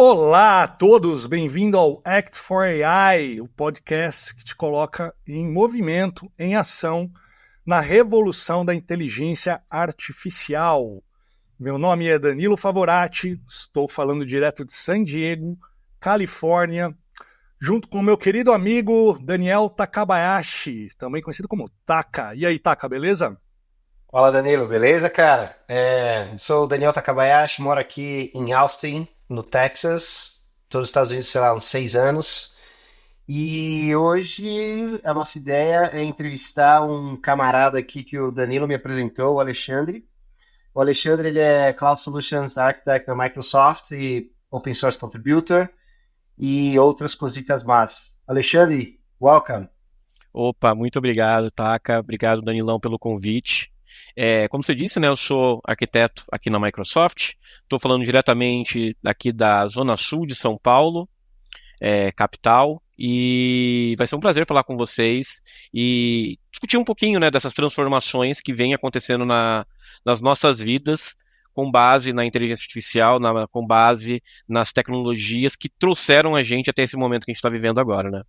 Olá a todos, bem-vindo ao Act for AI, o podcast que te coloca em movimento, em ação, na revolução da inteligência artificial. Meu nome é Danilo Favorati, estou falando direto de San Diego, Califórnia, junto com o meu querido amigo Daniel Takabayashi, também conhecido como Taka. E aí, Taka, beleza? Fala Danilo, beleza, cara? Sou o Daniel Takabayashi, moro aqui em Austin, no Texas. Estou nos Estados Unidos, sei lá, uns 6 anos. E hoje a nossa ideia é entrevistar um camarada aqui que o Danilo me apresentou, o Alexandre. O Alexandre, ele é Cloud Solutions Architect da Microsoft e Open Source Contributor e outras cositas más. Alexandre, welcome. Opa, muito obrigado, Taka. Obrigado, Danilão, pelo convite. Como você disse, né, eu sou arquiteto aqui na Microsoft. Estou falando diretamente aqui da Zona Sul de São Paulo, capital, e vai ser um prazer falar com vocês e discutir um pouquinho, né, dessas transformações que vêm acontecendo nas nossas vidas, com base na inteligência artificial, com base nas tecnologias que trouxeram a gente até esse momento que a gente está vivendo agora, né?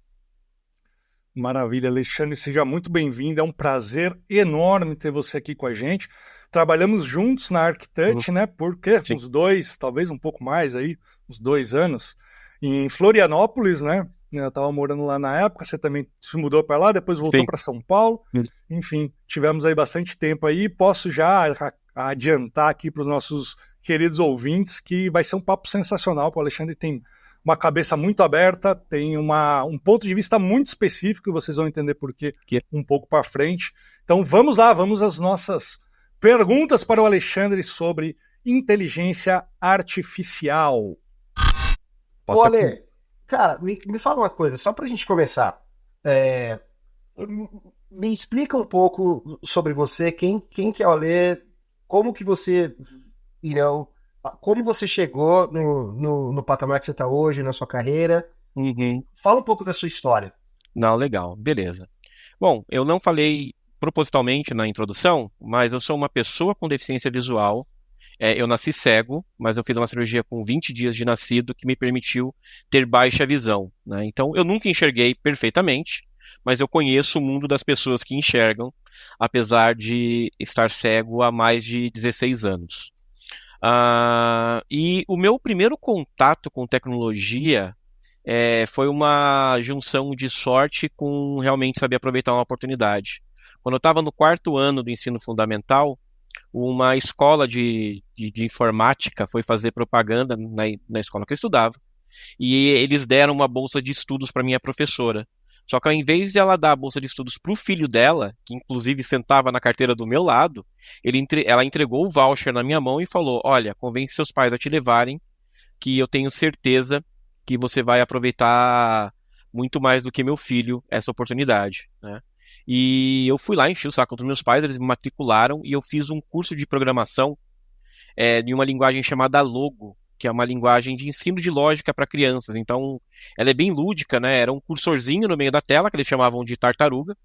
Maravilha, Alexandre, seja muito bem-vindo. É um prazer enorme ter você aqui com a gente. Trabalhamos juntos na Uhum. ArcTouch, né? Porque Sim. uns 2, talvez um pouco mais aí, uns 2 anos, em Florianópolis, né? Eu estava morando lá na época, você também se mudou para lá, depois voltou Sim. para São Paulo. Enfim, tivemos aí bastante tempo aí. Posso já adiantar aqui para os nossos queridos ouvintes que vai ser um papo sensacional. O Alexandre tem uma cabeça muito aberta, tem um ponto de vista muito específico, vocês vão entender por quê um pouco para frente. Então vamos lá, vamos às nossas perguntas para o Alexandre sobre inteligência artificial. Ô, Ale, cara, me fala uma coisa, só pra gente começar. É, Me explica um pouco sobre você, quem que é o Ale, como que você, you know, como você chegou no patamar que você está hoje, na sua carreira. Uhum. Fala um pouco da sua história. Não, legal, beleza. Bom, eu não falei propositalmente na introdução, mas eu sou uma pessoa com deficiência visual. Eu nasci cego, mas eu fiz uma cirurgia com 20 dias de nascido que me permitiu ter baixa visão, né? Então, eu nunca enxerguei perfeitamente, mas eu conheço o mundo das pessoas que enxergam, apesar de estar cego há mais de 16 anos. E o meu primeiro contato com tecnologia foi uma junção de sorte com realmente saber aproveitar uma oportunidade. Quando eu estava no quarto ano do ensino fundamental, uma escola de informática foi fazer propaganda na escola que eu estudava, e eles deram uma bolsa de estudos para minha professora. Só que ao invés de ela dar a bolsa de estudos para o filho dela, que inclusive sentava na carteira do meu lado, ela entregou o voucher na minha mão e falou: Olha, convence seus pais a te levarem, que eu tenho certeza que você vai aproveitar muito mais do que meu filho essa oportunidade, né? E eu fui lá, enchi o saco dos meus pais, eles me matricularam e eu fiz um curso de programação de uma linguagem chamada Logo, que é uma linguagem de ensino de lógica para crianças. Então, ela é bem lúdica, né? Era um cursorzinho no meio da tela, que eles chamavam de tartaruga,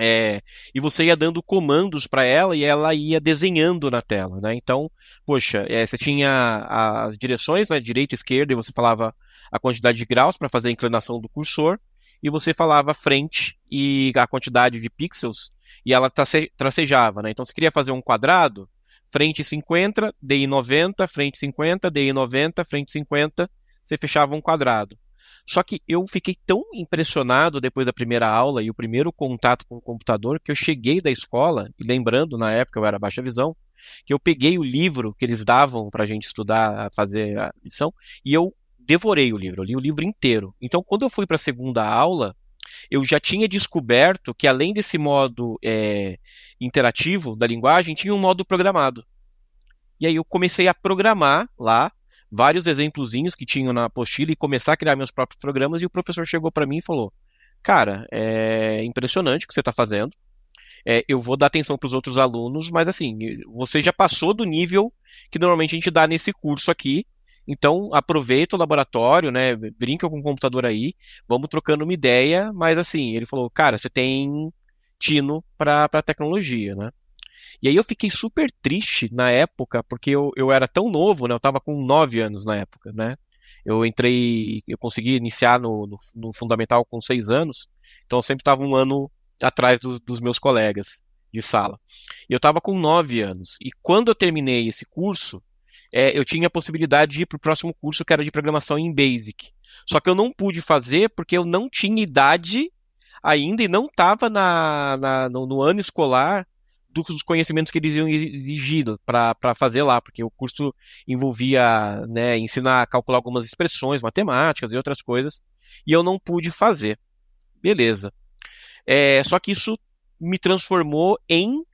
e você ia dando comandos para ela e ela ia desenhando na tela, né? Então, poxa, você tinha as direções, né, direita e esquerda, e você falava a quantidade de graus para fazer a inclinação do cursor, e você falava frente e a quantidade de pixels, e ela tracejava, né? Então, você queria fazer um quadrado, frente 50, DI 90, frente 50, DI 90, frente 50, você fechava um quadrado. Só que eu fiquei tão impressionado depois da primeira aula e o primeiro contato com o computador que eu cheguei da escola, e lembrando, na época eu era baixa visão, que eu peguei o livro que eles davam para a gente estudar, fazer a lição, e eu devorei o livro, eu li o livro inteiro. Então, quando eu fui para a segunda aula, eu já tinha descoberto que além desse modo interativo da linguagem, tinha um modo programado. E aí eu comecei a programar lá vários exemplozinhos que tinham na apostila e começar a criar meus próprios programas. E o professor chegou para mim e falou: Cara, é impressionante o que você está fazendo. Eu vou dar atenção para os outros alunos, mas assim, você já passou do nível que normalmente a gente dá nesse curso aqui. Então aproveita o laboratório, né? Brinca com o computador aí, vamos trocando uma ideia. Mas assim, ele falou: Cara, você tem tino para tecnologia, né? E aí eu fiquei super triste na época, porque eu era tão novo, né? Eu tava com 9 anos na época, né? Eu consegui iniciar no fundamental com 6 anos, então eu sempre estava um ano atrás dos meus colegas de sala. E eu estava com 9 anos. E quando eu terminei esse curso, eu tinha a possibilidade de ir para o próximo curso, que era de programação em Basic. Só que eu não pude fazer porque eu não tinha idade ainda e não estava no ano escolar dos conhecimentos que eles iam exigir para fazer lá, porque o curso envolvia, né, ensinar a calcular algumas expressões matemáticas e outras coisas, e eu não pude fazer. Beleza. Só que isso me transformou em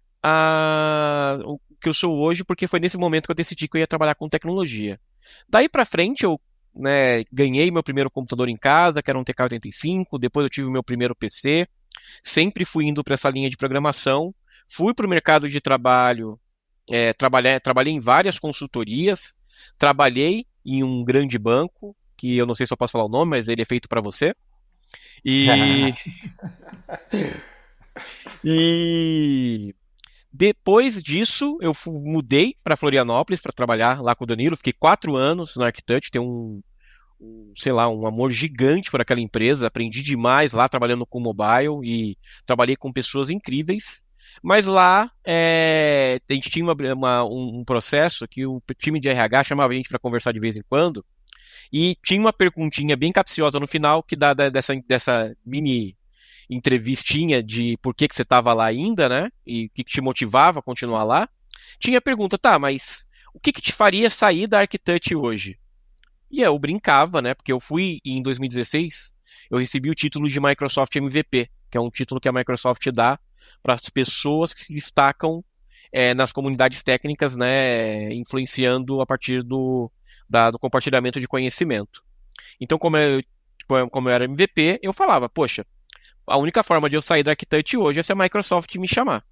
o que eu sou hoje, porque foi nesse momento que eu decidi que eu ia trabalhar com tecnologia. Daí para frente eu, né, ganhei meu primeiro computador em casa, que era um TK-85, depois eu tive o meu primeiro PC, sempre fui indo para essa linha de programação, fui para o mercado de trabalho, trabalhei em várias consultorias, trabalhei em um grande banco, que eu não sei se eu posso falar o nome, mas ele é feito para você, e, e depois disso, eu mudei para Florianópolis para trabalhar lá com o Danilo. Fiquei 4 anos na Arquitect, tenho sei lá, um amor gigante por aquela empresa. Aprendi demais lá trabalhando com mobile e trabalhei com pessoas incríveis. Mas lá a gente tinha um processo que o time de RH chamava a gente para conversar de vez em quando e tinha uma perguntinha bem capciosa no final que dessa mini entrevistinha de por que você estava lá ainda, né? E o que te motivava a continuar lá. Tinha a pergunta, tá, mas o que te faria sair da Arquitect hoje? E eu brincava, né? Porque eu fui em 2016, eu recebi o título de Microsoft MVP, que é um título que a Microsoft dá para as pessoas que se destacam nas comunidades técnicas, né? Influenciando a partir do compartilhamento de conhecimento. Então, como eu era MVP, eu falava, poxa, a única forma de eu sair da Arquitect hoje é se a Microsoft me chamar.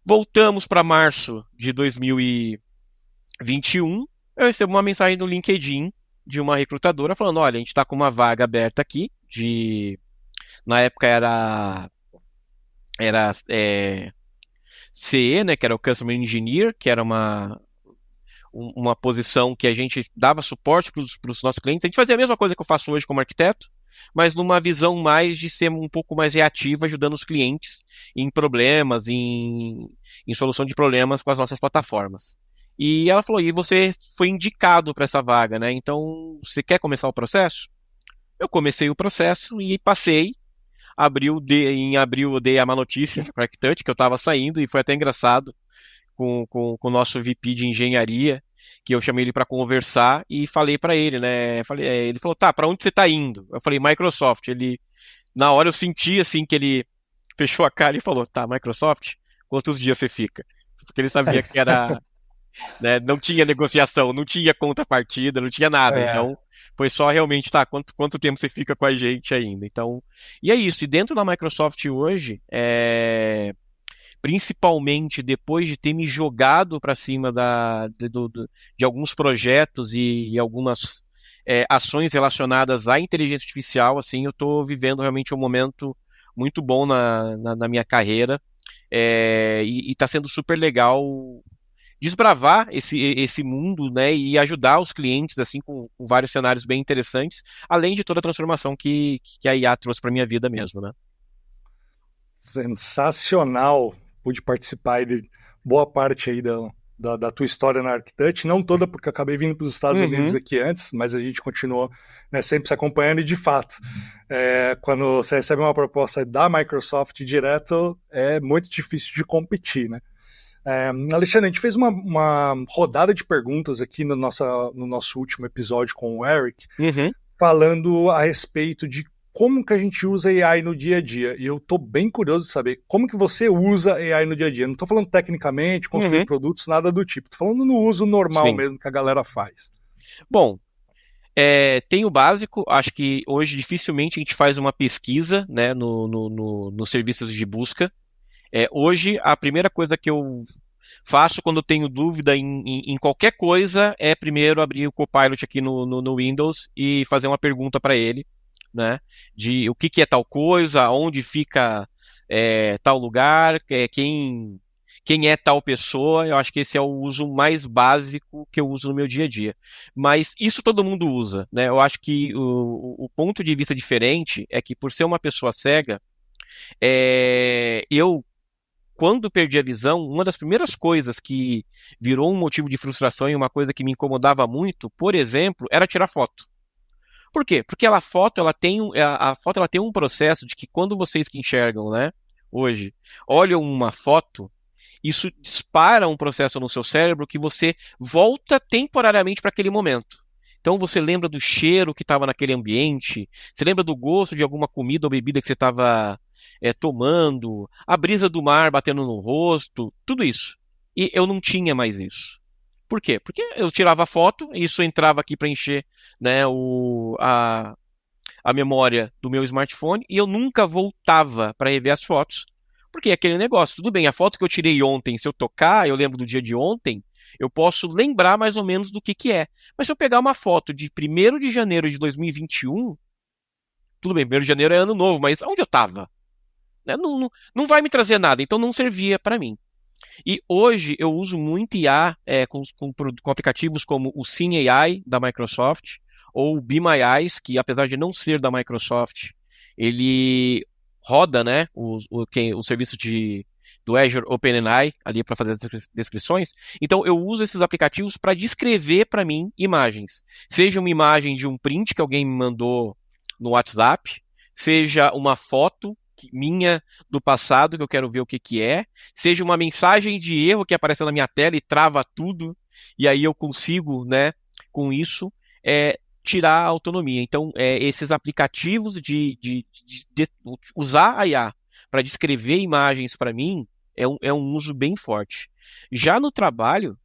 Voltamos para março de 2021. Eu recebo uma mensagem no LinkedIn de uma recrutadora falando: olha, a gente está com uma vaga aberta aqui. Na época era CE, né, que era o Customer Engineer, que era uma posição que a gente dava suporte para os nossos clientes. A gente fazia a mesma coisa que eu faço hoje como arquiteto, mas numa visão mais de ser um pouco mais reativa, ajudando os clientes em problemas, em solução de problemas com as nossas plataformas. E ela falou, e você foi indicado para essa vaga, né? Então, você quer começar o processo? Eu comecei o processo e passei. Em abril eu dei a má notícia para a Arquitect que eu estava saindo, e foi até engraçado com o nosso VP de engenharia, que eu chamei ele para conversar e falei para ele, né? Ele falou, tá, para onde você está indo? Eu falei, Microsoft. Na hora eu senti assim que ele fechou a cara e falou, tá, Microsoft, quantos dias você fica? Porque ele sabia que era, né, não tinha negociação, não tinha contrapartida, não tinha nada. Então, foi só realmente, tá, quanto tempo você fica com a gente ainda? Então, e é isso. E dentro da Microsoft hoje, principalmente depois de ter me jogado para cima de alguns projetos e algumas ações relacionadas à inteligência artificial, assim, eu estou vivendo realmente um momento muito bom na minha carreira, e está sendo super legal desbravar esse mundo, né, e ajudar os clientes assim com vários cenários bem interessantes, além de toda a transformação que a IA trouxe para minha vida mesmo, né? Sensacional. Pude participar de boa parte aí da tua história na Arquitect, não toda porque eu acabei vindo para os Estados Unidos aqui antes, mas a gente continuou, né, sempre se acompanhando e de fato, quando você recebe uma proposta da Microsoft direto, é muito difícil de competir, né? Alexandre, a gente fez uma rodada de perguntas aqui no nosso último episódio com o Eric, falando a respeito de como que a gente usa AI no dia a dia. E eu tô bem curioso de saber como que você usa AI no dia a dia. Não tô falando tecnicamente, construir produtos, nada do tipo. Tô falando no uso normal Sim. mesmo que a galera faz. Bom, tem o básico. Acho que hoje dificilmente a gente faz uma pesquisa, né, nos serviços de busca. Hoje, a primeira coisa que eu faço quando eu tenho dúvida em qualquer coisa é primeiro abrir o Copilot aqui no Windows e fazer uma pergunta para ele, né? De o que é tal coisa, onde fica tal lugar, quem quem é tal pessoa, eu acho que esse é o uso mais básico que eu uso no meu dia a dia. Mas isso todo mundo usa, né? Eu acho que o ponto de vista diferente é que por ser uma pessoa cega, eu, quando perdi a visão, uma das primeiras coisas que virou um motivo de frustração e uma coisa que me incomodava muito, por exemplo, era tirar foto. Por quê? Porque a foto ela tem um processo de que quando vocês que enxergam, né, hoje, olham uma foto, isso dispara um processo no seu cérebro que você volta temporariamente para aquele momento. Então você lembra do cheiro que estava naquele ambiente, você lembra do gosto de alguma comida ou bebida que você estava tomando, a brisa do mar batendo no rosto, tudo isso. E eu não tinha mais isso. Por quê? Porque eu tirava foto, e isso entrava aqui para encher, né, a memória do meu smartphone e eu nunca voltava para rever as fotos. Porque é aquele negócio, tudo bem, a foto que eu tirei ontem, se eu tocar, eu lembro do dia de ontem, eu posso lembrar mais ou menos do que é. Mas se eu pegar uma foto de 1º de janeiro de 2021, tudo bem, 1º de janeiro é ano novo, mas onde eu estava? Não vai me trazer nada, então não servia para mim. E hoje eu uso muito IA com aplicativos como o Sim AI da Microsoft ou o Be My Eyes, que apesar de não ser da Microsoft, ele roda, né, o serviço do Azure OpenAI ali para fazer as descrições. Então eu uso esses aplicativos para descrever para mim imagens. Seja uma imagem de um print que alguém me mandou no WhatsApp, seja uma foto minha do passado que eu quero ver o que é, seja uma mensagem de erro que aparece na minha tela e trava tudo, e aí eu consigo, né, com isso, tirar a autonomia. Então, esses aplicativos de usar a IA para descrever imagens para mim é um uso bem forte. Já no trabalho,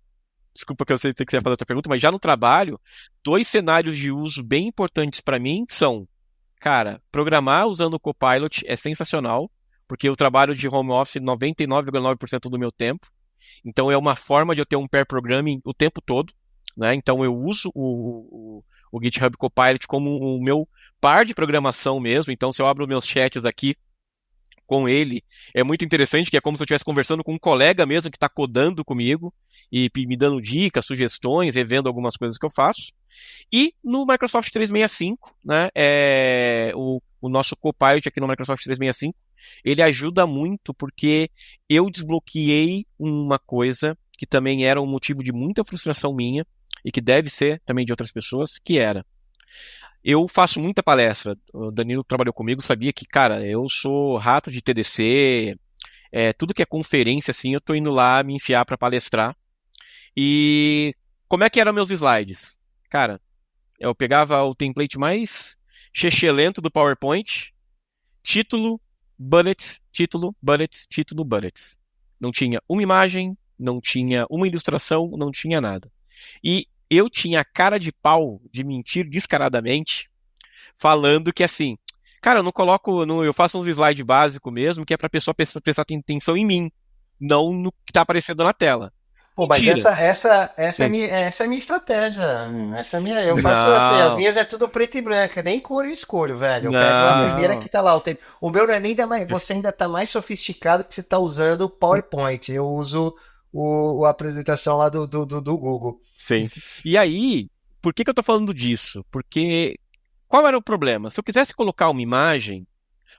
desculpa que eu sei que você ia fazer outra pergunta, mas já no trabalho, 2 cenários de uso bem importantes para mim são, cara, programar usando o Copilot é sensacional, porque eu trabalho de home office 99,9% do meu tempo. Então é uma forma de eu ter um pair programming o tempo todo, né? Então eu uso o GitHub Copilot como o meu par de programação mesmo. Então se eu abro meus chats aqui com ele, é muito interessante, que é como se eu estivesse conversando com um colega mesmo que está codando comigo e me dando dicas, sugestões, revendo algumas coisas que eu faço. E no Microsoft 365, né, o nosso Copilot aqui no Microsoft 365, ele ajuda muito porque eu desbloqueei uma coisa que também era um motivo de muita frustração minha e que deve ser também de outras pessoas, que era, eu faço muita palestra, o Danilo que trabalhou comigo sabia que, cara, eu sou rato de TDC, tudo que é conferência, assim, eu tô indo lá me enfiar para palestrar. E como é que eram meus slides? Cara, eu pegava o template mais chechelento do PowerPoint, título, bullets, título, bullets, título, bullets. Não tinha uma imagem, não tinha uma ilustração, não tinha nada. E eu tinha cara de pau de mentir descaradamente, falando que assim, cara, eu não coloco, eu faço uns slides básicos mesmo, que é pra pessoa prestar atenção em mim, não no que tá aparecendo na tela. Pô, mas Mentira. essa é a minha estratégia. Essa é a minha, eu faço assim, as Não, minhas é tudo preto e branco, nem cor eu escolho, velho. Eu pego a primeira não. que tá lá. O meu não é nem da mais. Você ainda tá mais sofisticado que você tá usando o PowerPoint. Eu uso a apresentação lá do Google. Sim. E aí, por que eu tô falando disso? Porque qual era o problema? Se eu quisesse colocar uma imagem,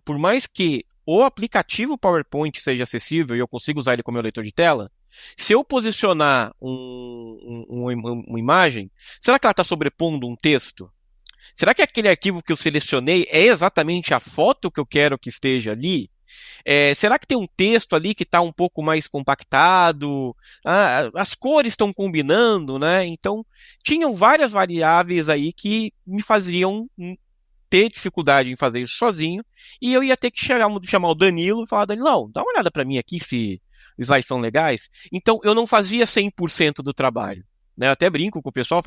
por mais que o aplicativo PowerPoint seja acessível e eu consiga usar ele como meu leitor de tela, se eu posicionar uma imagem, será que ela está sobrepondo um texto? Será que aquele arquivo que eu selecionei é exatamente a foto que eu quero que esteja ali? Será que tem um texto ali que está um pouco mais compactado? As cores estão combinando, né? Então, tinham várias variáveis aí que me faziam ter dificuldade em fazer isso sozinho, e eu ia ter que chamar o Danilo e falar, Danilão, dá uma olhada para mim aqui se os slides são legais. Então, eu não fazia 100% do trabalho. Né? Eu até brinco com o pessoal,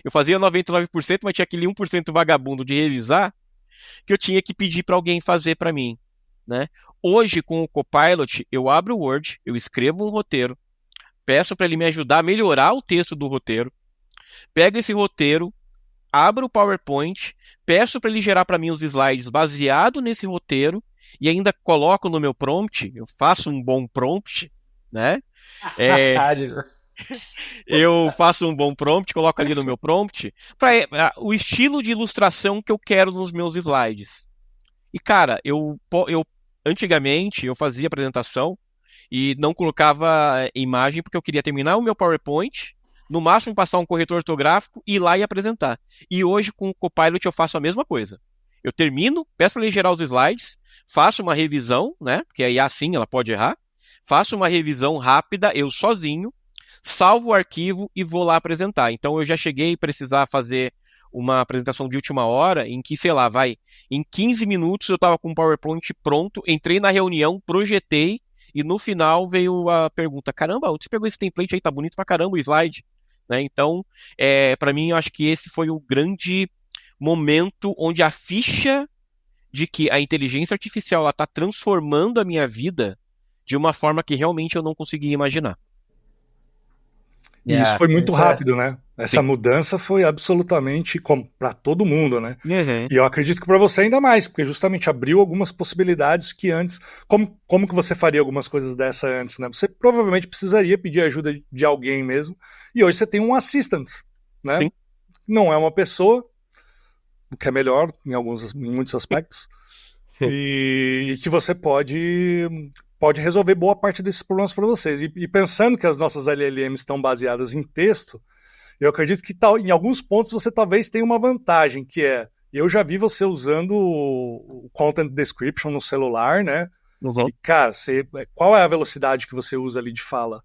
eu fazia 99%, mas tinha aquele 1% vagabundo de revisar, que eu tinha que pedir para alguém fazer para mim. Né? Hoje, com o Copilot, eu abro o Word, eu escrevo um roteiro, peço para ele me ajudar a melhorar o texto do roteiro, pego esse roteiro, abro o PowerPoint, peço para ele gerar para mim os slides baseado nesse roteiro e ainda coloco no meu prompt, eu faço um bom prompt, né? É, Ah, eu faço um bom prompt, coloco ali no meu prompt, para o estilo de ilustração que eu quero nos meus slides. E, cara, eu antigamente eu fazia apresentação e não colocava imagem porque eu queria terminar o meu PowerPoint, no máximo passar um corretor ortográfico e ir lá e apresentar. E hoje com o Copilot eu faço a mesma coisa. Eu termino, peço para ele gerar os slides, faço uma revisão, né? Porque aí assim ela pode errar. Faço uma revisão rápida, eu sozinho, salvo o arquivo e vou lá apresentar. Então eu já cheguei a precisar fazer uma apresentação de última hora em que, sei lá, em 15 minutos eu estava com o PowerPoint pronto, entrei na reunião, projetei e no final veio a pergunta: caramba, onde você pegou esse template aí? Tá bonito pra caramba o slide. Né? Então, para mim, eu acho que esse foi o grande momento onde a ficha de que a inteligência artificial está transformando a minha vida de uma forma que realmente eu não conseguia imaginar. E isso foi muito isso é. rápido, né? Essa Sim. mudança foi absolutamente para todo mundo, né? Uhum. E eu acredito que para você ainda mais, porque justamente abriu algumas possibilidades que antes, como que você faria algumas coisas dessa antes, né? Você provavelmente precisaria pedir ajuda de alguém mesmo, e hoje você tem um assistant, né? Sim. Não é uma pessoa, o que é melhor em muitos aspectos, e que você pode resolver boa parte desses problemas para vocês. E pensando que as nossas LLMs estão baseadas em texto, eu acredito que em alguns pontos você talvez tenha uma vantagem, que é, eu já vi você usando o Content Description no celular, né? Uhum. E, cara, qual é a velocidade que você usa ali de fala?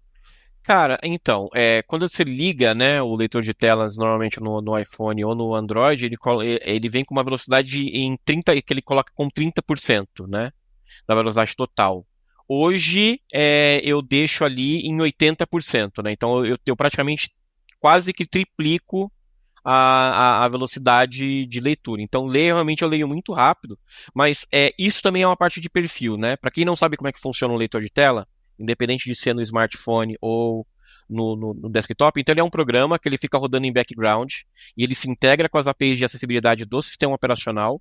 Cara, então, quando você liga, né, o leitor de telas, normalmente no iPhone ou no Android, ele vem com uma velocidade em 30, que ele coloca com 30%, né, da velocidade total. Hoje, eu deixo ali em 80%, né, então eu praticamente quase que triplico a velocidade de leitura. Então, realmente eu leio muito rápido, mas isso também é uma parte de perfil, né? Para quem não sabe como é que funciona um leitor de tela, independente de ser no smartphone ou no desktop, então ele é um programa que ele fica rodando em background e ele se integra com as APIs de acessibilidade do sistema operacional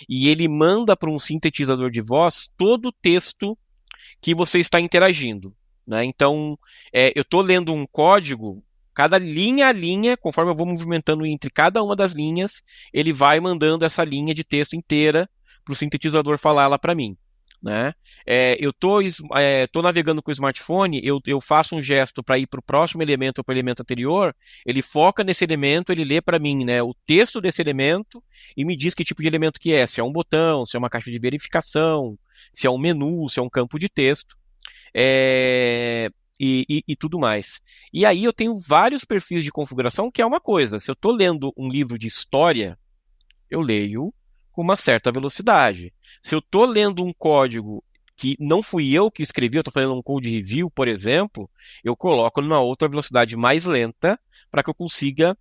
e ele manda para um sintetizador de voz todo o texto que você está interagindo. Né? Então, eu estou lendo um código, cada linha a linha, conforme eu vou movimentando entre cada uma das linhas, ele vai mandando essa linha de texto inteira para o sintetizador falar ela para mim. Né? Eu tô navegando com o smartphone, eu faço um gesto para ir para o próximo elemento ou para o elemento anterior, ele foca nesse elemento, ele lê para mim, né, o texto desse elemento e me diz que tipo de elemento que é, se é um botão, se é uma caixa de verificação, se é um menu, se é um campo de texto, e tudo mais. E aí eu tenho vários perfis de configuração, que é uma coisa, se eu estou lendo um livro de história, eu leio com uma certa velocidade. Se eu estou lendo um código que não fui eu que escrevi, eu estou fazendo um code review, por exemplo, eu coloco numa outra velocidade mais lenta para que eu consiga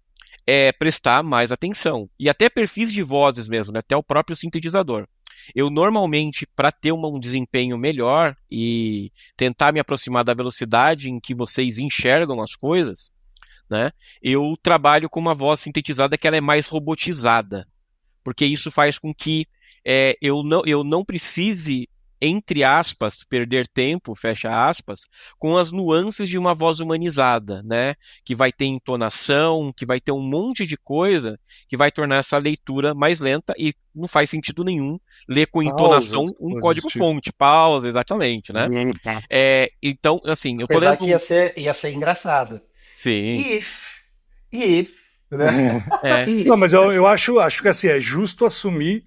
prestar mais atenção. E até perfis de vozes mesmo, né? Até o próprio sintetizador. Eu normalmente, para ter um desempenho melhor e tentar me aproximar da velocidade em que vocês enxergam as coisas, né? Eu trabalho com uma voz sintetizada que ela é mais robotizada, porque isso faz com que eu não precise, entre aspas, perder tempo, fecha aspas, com as nuances de uma voz humanizada, né? Que vai ter entonação, que vai ter um monte de coisa que vai tornar essa leitura mais lenta e não faz sentido nenhum ler com entonação Pausas, um coisas do tipo. código-fonte, pausa, exatamente, né? Então, assim, eu tô Apesar lendo que um... ia ser engraçado. Sim, If, né? é, Não, mas eu acho que assim, é justo assumir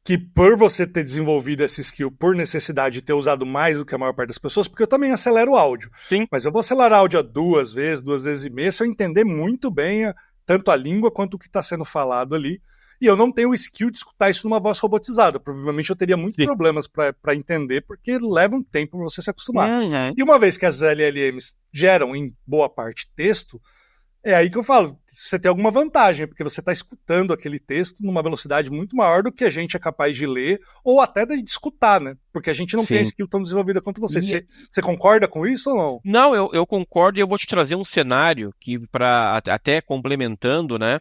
que por você ter desenvolvido essa skill por necessidade de ter usado mais do que a maior parte das pessoas, porque eu também acelero o áudio. sim, Mas eu vou acelerar o áudio duas vezes e meia, se eu entender muito bem tanto a língua quanto o que está sendo falado ali. E eu não tenho o skill de escutar isso numa voz robotizada. Provavelmente eu teria muitos sim. problemas para entender, porque leva um tempo para você se acostumar. Uhum. E uma vez que as LLMs geram, em boa parte, texto, é aí que eu falo, você tem alguma vantagem, porque você está escutando aquele texto numa velocidade muito maior do que a gente é capaz de ler, ou até de escutar, né? Porque a gente não tem a Sim. skill tão desenvolvida quanto você. E- Você concorda com isso ou não? Não, eu concordo e eu vou te trazer um cenário que, até complementando, né?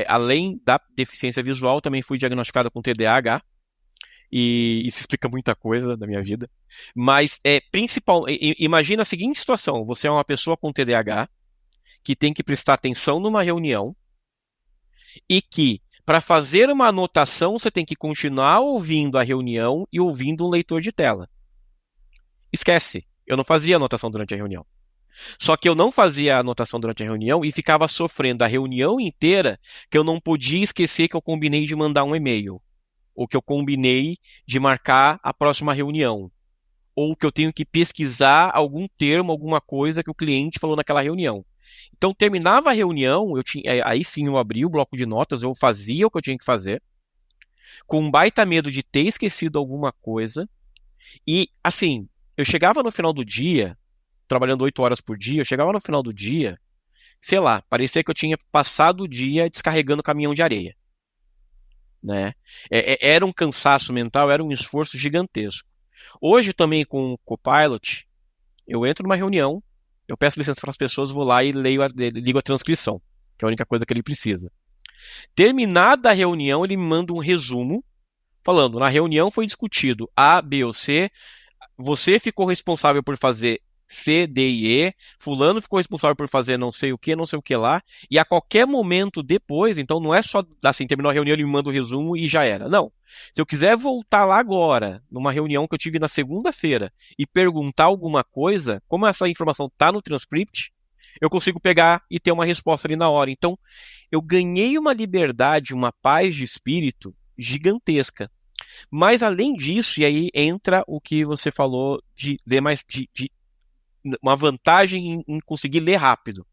Além da deficiência visual, também fui diagnosticado com TDAH. e isso explica muita coisa da minha vida. Mas imagina a seguinte situação: você é uma pessoa com TDAH que tem que prestar atenção numa reunião e que, para fazer uma anotação, você tem que continuar ouvindo a reunião e ouvindo um leitor de tela. Esquece, eu não fazia anotação durante a reunião. Só que eu não fazia anotação durante a reunião e ficava sofrendo a reunião inteira que eu não podia esquecer que eu combinei de mandar um e-mail, ou que eu combinei de marcar a próxima reunião, ou que eu tenho que pesquisar algum termo, alguma coisa que o cliente falou naquela reunião. Então, terminava a reunião, aí sim eu abria o bloco de notas, eu fazia o que eu tinha que fazer, com um baita medo de ter esquecido alguma coisa, e assim, eu chegava no final do dia, trabalhando 8 horas por dia, eu chegava no final do dia, sei lá, parecia que eu tinha passado o dia descarregando caminhão de areia, né? Era um cansaço mental, era um esforço gigantesco. Hoje também com o Copilot, eu entro numa reunião, eu peço licença para as pessoas, vou lá e ligo a transcrição, que é a única coisa que ele precisa. Terminada a reunião, ele me manda um resumo, falando, na reunião foi discutido A, B ou C, você ficou responsável por fazer C, D e E, fulano ficou responsável por fazer não sei o que lá, e a qualquer momento depois, então não é só assim, terminou a reunião, ele me manda o resumo e já era. Não. Se eu quiser voltar lá agora, numa reunião que eu tive na segunda-feira, e perguntar alguma coisa, como essa informação está no transcript, eu consigo pegar e ter uma resposta ali na hora. Então, eu ganhei uma liberdade, uma paz de espírito gigantesca. Mas além disso, e aí entra o que você falou de ler mais, de uma vantagem em conseguir ler rápido.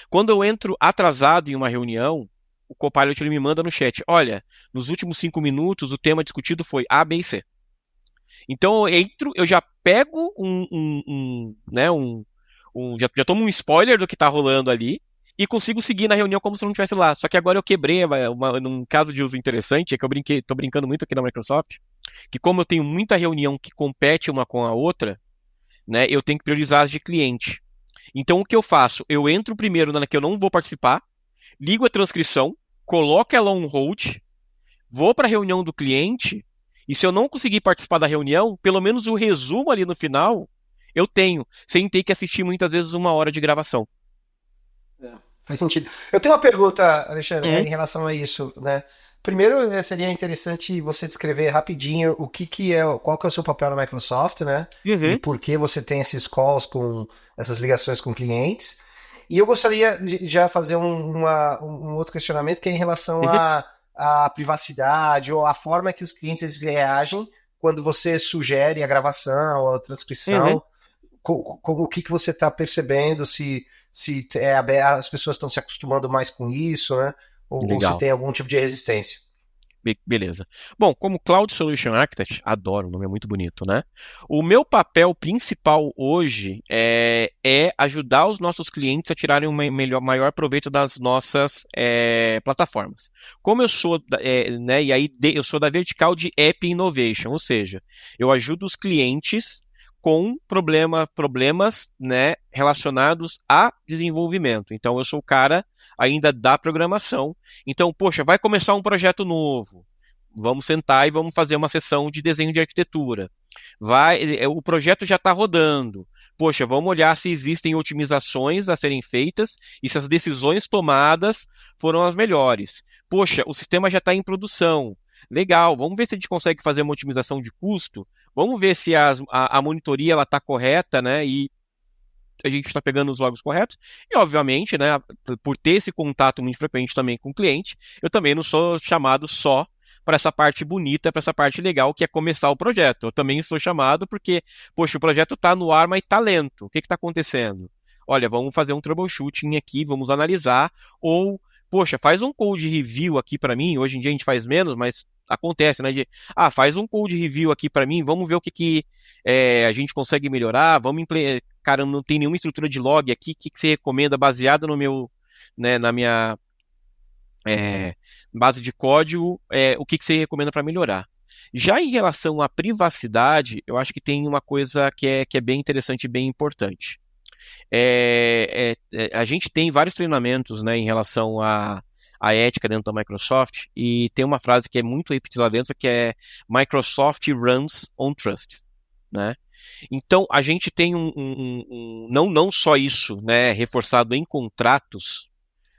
Quando eu entro atrasado em uma reunião, o Copilot ele me manda no chat, olha, nos últimos 5 minutos o tema discutido foi A, B e C. Então eu entro, eu já pego já tomo um spoiler do que está rolando ali e consigo seguir na reunião como se eu não estivesse lá. Só que agora eu quebrei num caso de uso interessante, é que tô brincando muito aqui na Microsoft, que como eu tenho muita reunião que compete uma com a outra, né, eu tenho que priorizar as de cliente. Então o que eu faço? Eu entro primeiro na que eu não vou participar, ligo a transcrição, coloco ela on hold, vou para a reunião do cliente, e se eu não conseguir participar da reunião, pelo menos o resumo ali no final, eu tenho, sem ter que assistir muitas vezes 1 hora de gravação. Faz sentido. Eu tenho uma pergunta, Alexandre, Uhum. em relação a isso, né? Primeiro, seria interessante você descrever rapidinho qual que é o seu papel na Microsoft, né? E Uhum. por que você tem esses calls com essas ligações com clientes. E eu gostaria de já fazer um outro questionamento que é em relação Uhum. à privacidade ou à forma que os clientes reagem quando você sugere a gravação ou a Uhum. transcrição. O que você está percebendo, se as pessoas estão se acostumando mais com isso, né? Ou se Legal. tem algum tipo de resistência. Beleza. Bom, como Cloud Solution Architect, adoro, o nome é muito bonito, né? O meu papel principal hoje é ajudar os nossos clientes a tirarem maior proveito das nossas plataformas. Como eu sou, né, e aí eu sou da vertical de App Innovation, ou seja, eu ajudo os clientes com problemas, né, relacionados a desenvolvimento. Então, eu sou o cara ainda da programação. Então, poxa, vai começar um projeto novo. Vamos sentar e vamos fazer uma sessão de desenho de arquitetura. O projeto já está rodando. Poxa, vamos olhar se existem otimizações a serem feitas e se as decisões tomadas foram as melhores. Poxa, o sistema já está em produção. Legal, vamos ver se a gente consegue fazer uma otimização de custo. Vamos ver se a monitoria está correta, né? E a gente está pegando os logs corretos. E, obviamente, né, por ter esse contato muito frequente também com o cliente, eu também não sou chamado só para essa parte bonita, para essa parte legal, que é começar o projeto. Eu também sou chamado porque, poxa, o projeto está no ar, mas está lento. O que está acontecendo? Olha, vamos fazer um troubleshooting aqui, vamos analisar, ou, poxa, faz um code review aqui para mim. Hoje em dia a gente faz menos, mas acontece, né? Faz um code review aqui para mim, vamos ver o que a gente consegue melhorar, cara, não tem nenhuma estrutura de log aqui, o que você recomenda baseado no meu, né, na minha base de código, o que você recomenda para melhorar. Já em relação à privacidade, eu acho que tem uma coisa que é bem interessante e bem importante. A gente tem vários treinamentos, né, em relação a a ética dentro da Microsoft, e tem uma frase que é muito repetida lá dentro, que é Microsoft runs on trust, né? Então, a gente tem não só isso, né, reforçado em contratos,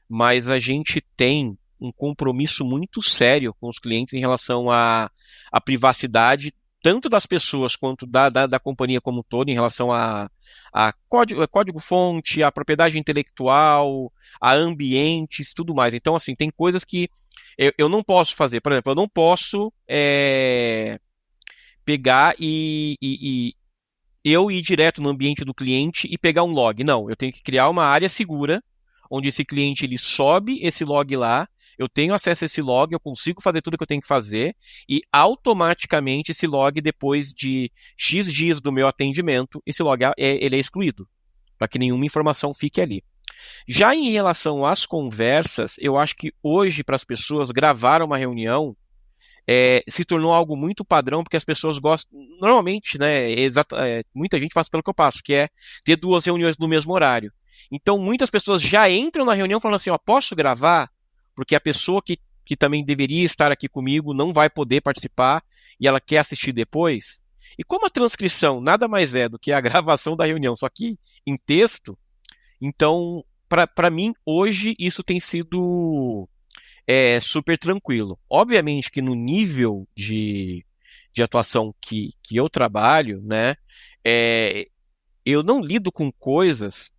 mas a gente tem um compromisso muito sério com os clientes em relação à privacidade, tanto das pessoas quanto da companhia como um todo, em relação a código-fonte, a propriedade intelectual, a ambientes, tudo mais. Então, assim, tem coisas que eu não posso fazer. Por exemplo, eu não posso pegar e eu ir direto no ambiente do cliente e pegar um log. Não, eu tenho que criar uma área segura, onde esse cliente ele sobe esse log lá, eu tenho acesso a esse log, eu consigo fazer tudo o que eu tenho que fazer, e automaticamente esse log, depois de X dias do meu atendimento, esse log ele é excluído, para que nenhuma informação fique ali. Já em relação às conversas, eu acho que hoje, para as pessoas, gravar uma reunião se tornou algo muito padrão, porque as pessoas gostam, normalmente, né, muita gente faz pelo que eu passo, que é ter 2 reuniões no mesmo horário. Então, muitas pessoas já entram na reunião falando assim, ó, posso gravar? Porque a pessoa que também deveria estar aqui comigo não vai poder participar e ela quer assistir depois. E como a transcrição nada mais é do que a gravação da reunião, só que em texto, então, para mim, hoje, isso tem sido super tranquilo. Obviamente que no nível de atuação que eu trabalho, né, eu não lido com coisas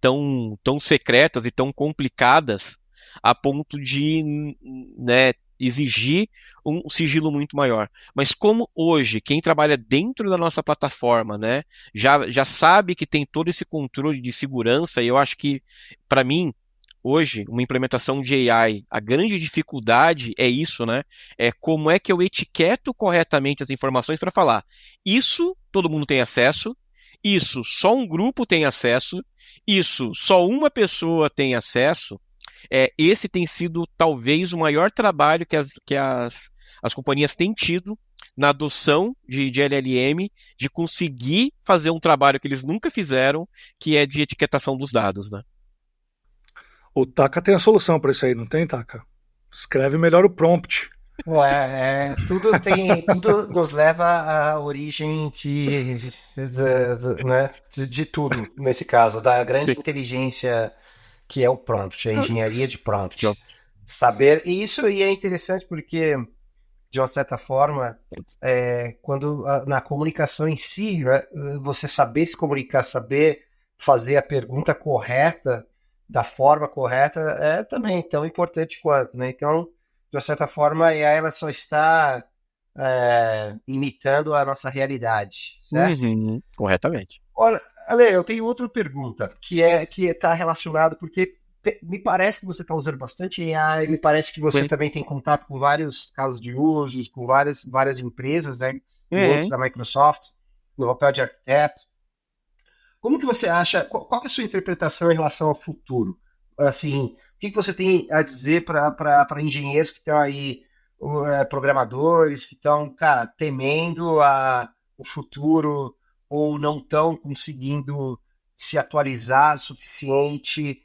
tão secretas e tão complicadas a ponto de, né, exigir um sigilo muito maior. Mas como hoje, quem trabalha dentro da nossa plataforma, né, já sabe que tem todo esse controle de segurança, e eu acho que, para mim, hoje, uma implementação de AI, a grande dificuldade é isso, né? É como é que eu etiqueto corretamente as informações para falar. Isso todo mundo tem acesso, isso só um grupo tem acesso, isso só uma pessoa tem acesso. Esse tem sido talvez o maior trabalho que as companhias têm tido na adoção de LLM, de conseguir fazer um trabalho que eles nunca fizeram, que é de etiquetação dos dados, né? O Taka tem a solução para isso aí, não tem, Taka? Escreve melhor o prompt. Tudo nos leva à origem né, de tudo, nesse caso, da grande inteligência que é o prompt, a engenharia de prompt. Saber, e isso é interessante porque, de uma certa forma, quando na comunicação em si, né, você saber se comunicar, saber fazer a pergunta correta, da forma correta, é também tão importante quanto, né? Então, de uma certa forma, a AI ela só está imitando a nossa realidade, certo? Uhum, corretamente. Olha, Ale, eu tenho outra pergunta, que está relacionado, porque me parece que você está usando bastante AI, me parece que você também tem contato com vários casos de usos, com várias empresas, né? Clientes da Microsoft, no papel de arquiteto. Como que você acha, qual é a sua interpretação em relação ao futuro? Assim, o que você tem a dizer para engenheiros que estão aí, programadores, que estão, cara, temendo o futuro ou não estão conseguindo se atualizar o suficiente,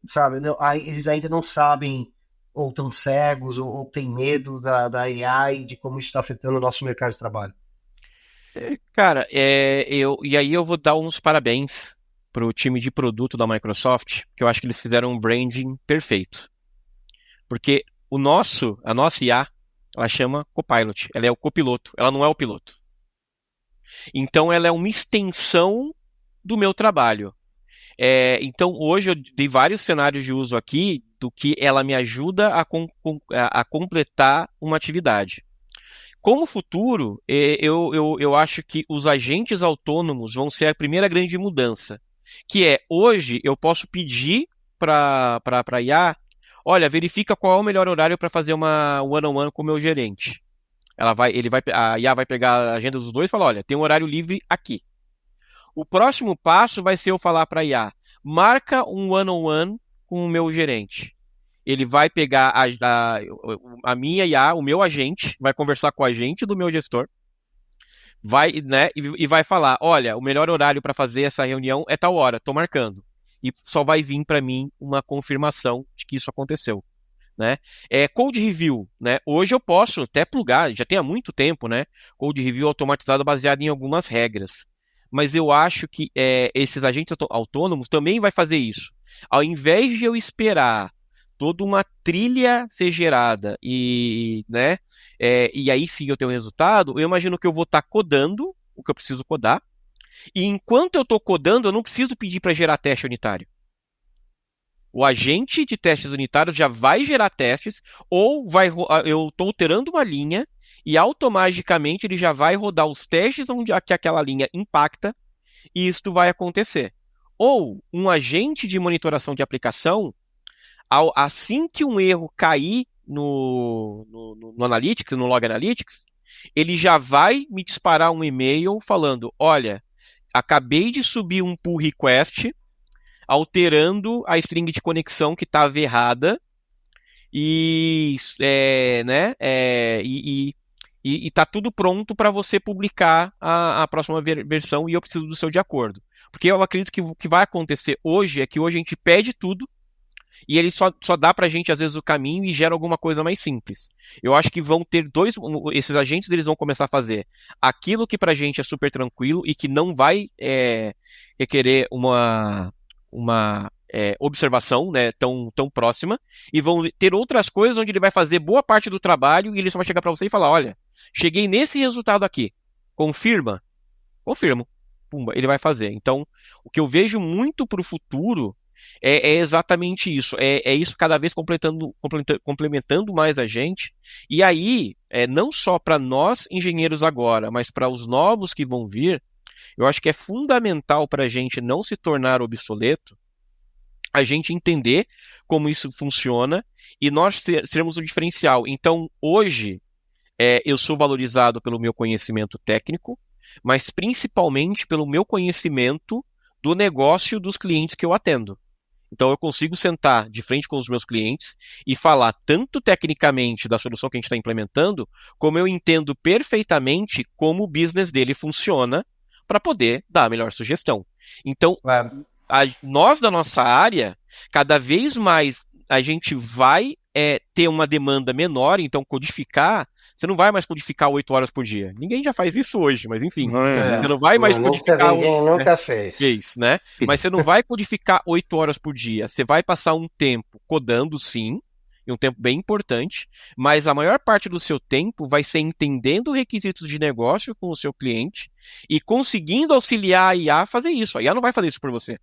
sabe? Eles ainda não sabem, ou estão cegos, ou têm medo da AI, de como isso está afetando o nosso mercado de trabalho. Cara, e aí eu vou dar uns parabéns pro time de produto da Microsoft, que eu acho que eles fizeram um branding perfeito. Porque a nossa IA, ela chama Copilot, ela é o copiloto, ela não é o piloto. Então ela é uma extensão do meu trabalho. Então hoje eu dei vários cenários de uso aqui do que ela me ajuda a completar uma atividade. Como futuro, eu acho que os agentes autônomos vão ser a primeira grande mudança. Que é, hoje, eu posso pedir para a IA, olha, verifica qual é o melhor horário para fazer uma one-on-one com o meu gerente. A IA vai pegar a agenda dos dois e falar, olha, tem um horário livre aqui. O próximo passo vai ser eu falar para a IA, marca um one-on-one com o meu gerente. Ele vai pegar a minha IA, o meu agente, vai conversar com o agente do meu gestor, né, e vai falar, olha, o melhor horário para fazer essa reunião é tal hora, estou marcando. E só vai vir para mim uma confirmação de que isso aconteceu. né? Code review, né? Hoje eu posso até plugar, já tem há muito tempo, né? Code review automatizado baseado em algumas regras. Mas eu acho que esses agentes autônomos também vai fazer isso. Ao invés de eu esperar toda uma trilha ser gerada né? E aí sim eu tenho um resultado, eu imagino que eu vou estar codando o que eu preciso codar. E enquanto eu estou codando, eu não preciso pedir para gerar teste unitário. O agente de testes unitários já vai gerar testes, ou eu estou alterando uma linha e automaticamente ele já vai rodar os testes onde que aquela linha impacta, e isto vai acontecer. Ou um agente de monitoração de aplicação, assim que um erro cair no Analytics, no Log Analytics, ele já vai me disparar um e-mail falando, olha, acabei de subir um pull request alterando a string de conexão que estava errada e tá tudo pronto para você publicar a próxima versão e eu preciso do seu de acordo. Porque eu acredito que o que vai acontecer hoje é que hoje a gente pede tudo e ele só dá pra gente às vezes o caminho e gera alguma coisa mais simples. Eu acho que vão ter esses agentes, eles vão começar a fazer aquilo que pra gente é super tranquilo e que não vai requerer uma observação, né, tão próxima, e vão ter outras coisas onde ele vai fazer boa parte do trabalho e ele só vai chegar para você e falar, olha, cheguei nesse resultado aqui, confirma? Confirmo. Pumba, ele vai fazer. Então, o que eu vejo muito para o futuro é exatamente isso, é isso cada vez complementando mais a gente, e aí, não só para nós engenheiros agora, mas para os novos que vão vir, eu acho que é fundamental para a gente não se tornar obsoleto, a gente entender como isso funciona e nós sermos o diferencial. Então, hoje, eu sou valorizado pelo meu conhecimento técnico, mas principalmente pelo meu conhecimento do negócio dos clientes que eu atendo. Então, eu consigo sentar de frente com os meus clientes e falar tanto tecnicamente da solução que a gente está implementando, como eu entendo perfeitamente como o business dele funciona para poder dar a melhor sugestão. Então, nós da nossa área, cada vez mais a gente vai ter uma demanda menor, então codificar, você não vai mais codificar 8 horas por dia. Ninguém já faz isso hoje, mas enfim, você não vai mais codificar... Ninguém nunca fez. Né? Mas você não vai codificar 8 horas por dia, você vai passar um tempo codando sim, e um tempo bem importante, mas a maior parte do seu tempo vai ser entendendo requisitos de negócio com o seu cliente e conseguindo auxiliar a IA a fazer isso. A IA não vai fazer isso por você.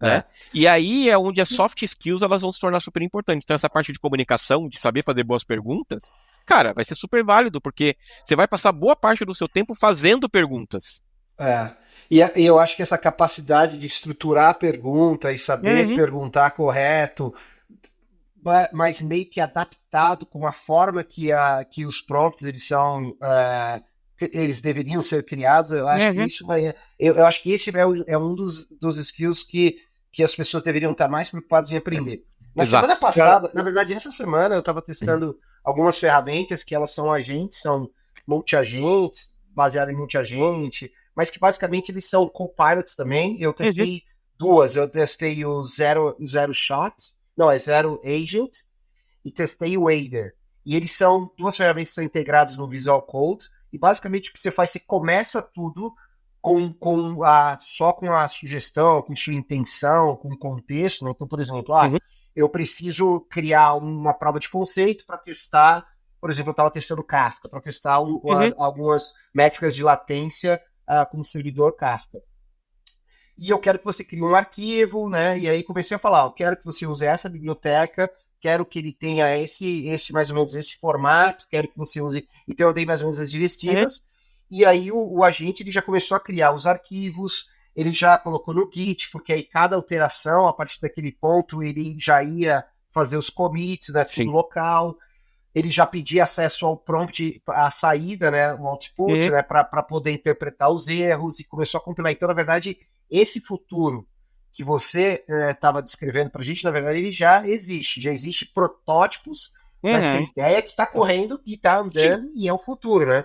Né? E aí é onde as soft skills elas vão se tornar super importantes. Então essa parte de comunicação, de saber fazer boas perguntas, cara, vai ser super válido, porque você vai passar boa parte do seu tempo fazendo perguntas. E eu acho que essa capacidade de estruturar a pergunta e saber perguntar correto, mas meio que adaptado com a forma que os prompts eles deveriam ser criados, eu acho que isso eu acho que esse é um dos skills que as pessoas deveriam estar mais preocupadas em aprender. Semana passada, na verdade, essa semana eu estava testando algumas ferramentas que elas são multi-agentes, baseadas em multi-agente, mas que basicamente eles são copilots também. Eu testei duas, eu testei o Zero Agent e testei o Aider. E eles são duas ferramentas que são integradas no Visual Code, e basicamente o que você faz, você começa tudo só com a sugestão, com sua intenção, com o contexto, né? Então, por exemplo, eu preciso criar uma prova de conceito para testar, por exemplo, eu estava testando Kafka, para testar algumas métricas de latência com o servidor Kafka. E eu quero que você crie um arquivo, né? E aí comecei a falar, eu quero que você use essa biblioteca, quero que ele tenha esse mais ou menos esse formato, quero que você use... Então eu dei mais ou menos as diretivas, e aí o agente ele já começou a criar os arquivos, ele já colocou no Git, porque aí cada alteração, a partir daquele ponto, ele já ia fazer os commits, né, tudo local, ele já pedia acesso ao prompt, à saída, né, o output, né, para poder interpretar os erros, e começou a compilar. Então, na verdade, esse futuro que você estava descrevendo para a gente, na verdade, ele já existe protótipos dessa ideia que está correndo, que está andando, e é o futuro, né?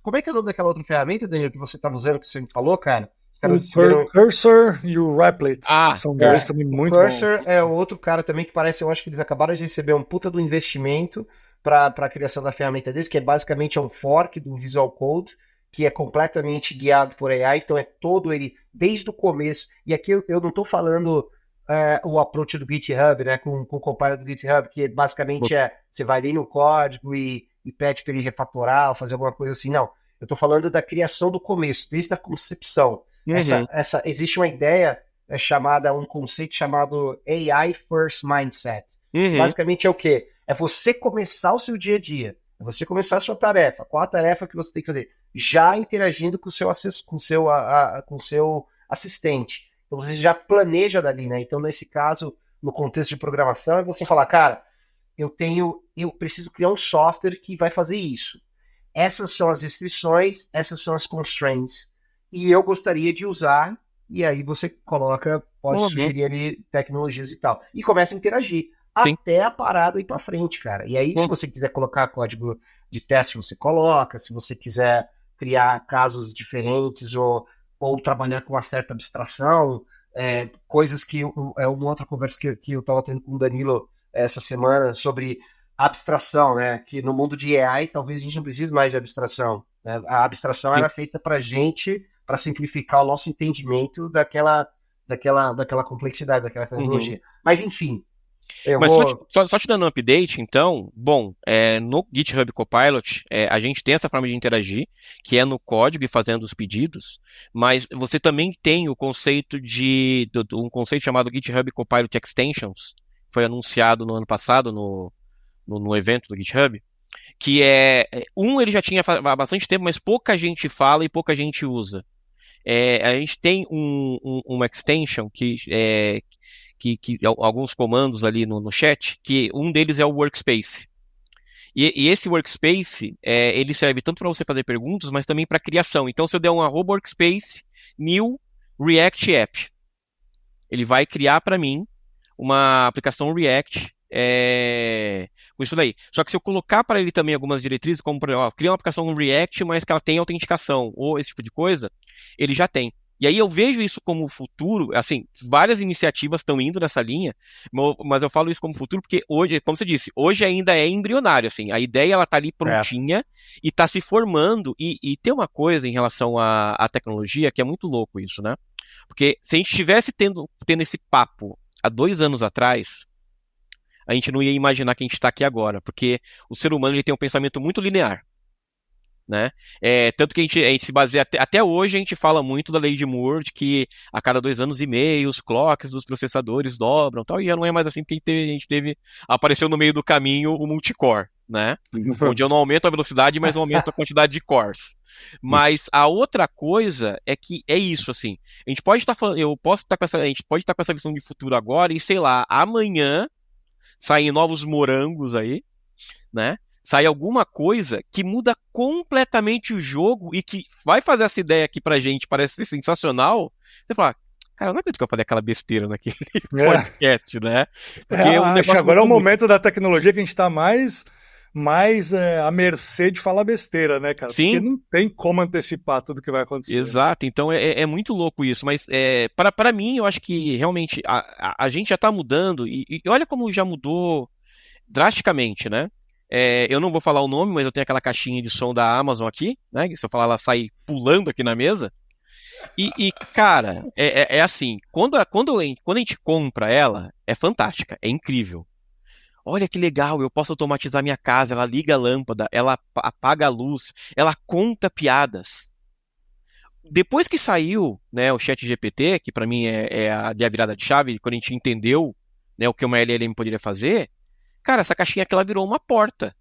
Como é que é o nome daquela outra ferramenta, Danilo, que você estava usando, que você me falou, cara? Os O caras viram. Cursor e o Replit Ah, são é. dois também O muito bons. Cursor é outro cara também que parece, eu acho que eles acabaram de receber um puta do investimento para a criação da ferramenta deles, que é basicamente um fork do Visual Code, que é completamente guiado por AI, então é todo ele, desde o começo. E aqui eu não estou falando o approach do GitHub, né, com o compiled do GitHub, que basicamente você vai ali no código e pede para ele refatorar ou fazer alguma coisa assim. Não, eu estou falando da criação do começo, desde a concepção. Uhum. Existe uma ideia um conceito chamado AI First Mindset. Que Uhum. basicamente é o quê? É você começar o seu dia a dia. É você começar a sua tarefa. Qual a tarefa que você tem que fazer? Já interagindo com o seu, com seu assistente. Então você já planeja dali, né? Então, nesse caso, no contexto de programação, é você falar, cara, eu preciso criar um software que vai fazer isso. Essas são as restrições, essas são as constraints. E eu gostaria de usar, e aí você pode Uhum. sugerir ali tecnologias e tal. E começa a interagir Sim. até a parada ir para frente, cara. E aí, se você quiser colocar código de teste, você coloca. Se você quiser criar casos diferentes ou trabalhar com uma certa abstração, coisas que é uma outra conversa que eu estava tendo com o Danilo essa semana sobre abstração, né? Que no mundo de AI talvez a gente não precise mais de abstração. Né? A abstração Sim. era feita para gente, para simplificar o nosso entendimento daquela complexidade, daquela tecnologia. Uhum. Mas enfim, eu Mas vou. só te dando um update, então, bom, no GitHub Copilot, a gente tem essa forma de interagir, que é no código e fazendo os pedidos, mas você também tem o conceito um conceito chamado GitHub Copilot Extensions, foi anunciado no ano passado no evento do GitHub, que ele já tinha há bastante tempo, mas pouca gente fala e pouca gente usa. A gente tem uma extension que alguns comandos ali no chat, que um deles é o workspace. E esse workspace, ele serve tanto para você fazer perguntas, mas também para criação. Então, se eu der um @workspace new React app, ele vai criar para mim uma aplicação React com isso daí. Só que se eu colocar para ele também algumas diretrizes, como por exemplo, criar uma aplicação React, mas que ela tem autenticação, ou esse tipo de coisa, ele já tem. E aí eu vejo isso como futuro, assim, várias iniciativas estão indo nessa linha, mas eu falo isso como futuro porque hoje, como você disse, hoje ainda é embrionário, assim, a ideia ela tá ali prontinha e tá se formando, e tem uma coisa em relação à tecnologia que é muito louco isso, né? Porque se a gente estivesse tendo esse papo há 2 anos atrás, a gente não ia imaginar que a gente está aqui agora, porque o ser humano ele tem um pensamento muito linear. Né? Tanto que a gente se baseia, até hoje a gente fala muito da lei de Moore, de que a cada 2 anos e meio os clocks dos processadores dobram, tal, e já não é mais assim, porque apareceu no meio do caminho o multicore, né? Onde eu não aumento a velocidade, mas eu aumento a quantidade de cores. Mas a outra coisa é que é isso, assim, a gente pode estar falando, a gente pode estar com essa visão de futuro agora, e sei lá, amanhã saem novos morangos aí, né? Sai alguma coisa que muda completamente o jogo e que vai fazer essa ideia aqui pra gente, parece ser sensacional. Você fala, cara, eu não acredito que eu falei aquela besteira naquele podcast, né? Porque o Acho que negócio agora é o mudou muito. momento da tecnologia que a gente está mais à mercê de falar besteira, né, cara? Porque Sim, não tem como antecipar tudo que vai acontecer, né? exato. Então é muito louco isso. Mas para mim, eu acho que realmente a gente já tá mudando e olha como já mudou drasticamente, né? Eu não vou falar o nome, mas eu tenho aquela caixinha de som da Amazon aqui, né? Que se eu falar, ela sai pulando aqui na mesa. Cara, assim, quando a gente compra ela, é fantástica, é incrível. Olha que legal, eu posso automatizar minha casa, ela liga a lâmpada, ela apaga a luz, ela conta piadas. Depois que saiu, né, o ChatGPT, que para mim é a virada de chave, quando a gente entendeu, né, o que uma LLM poderia fazer, cara, essa caixinha aqui ela virou uma porta.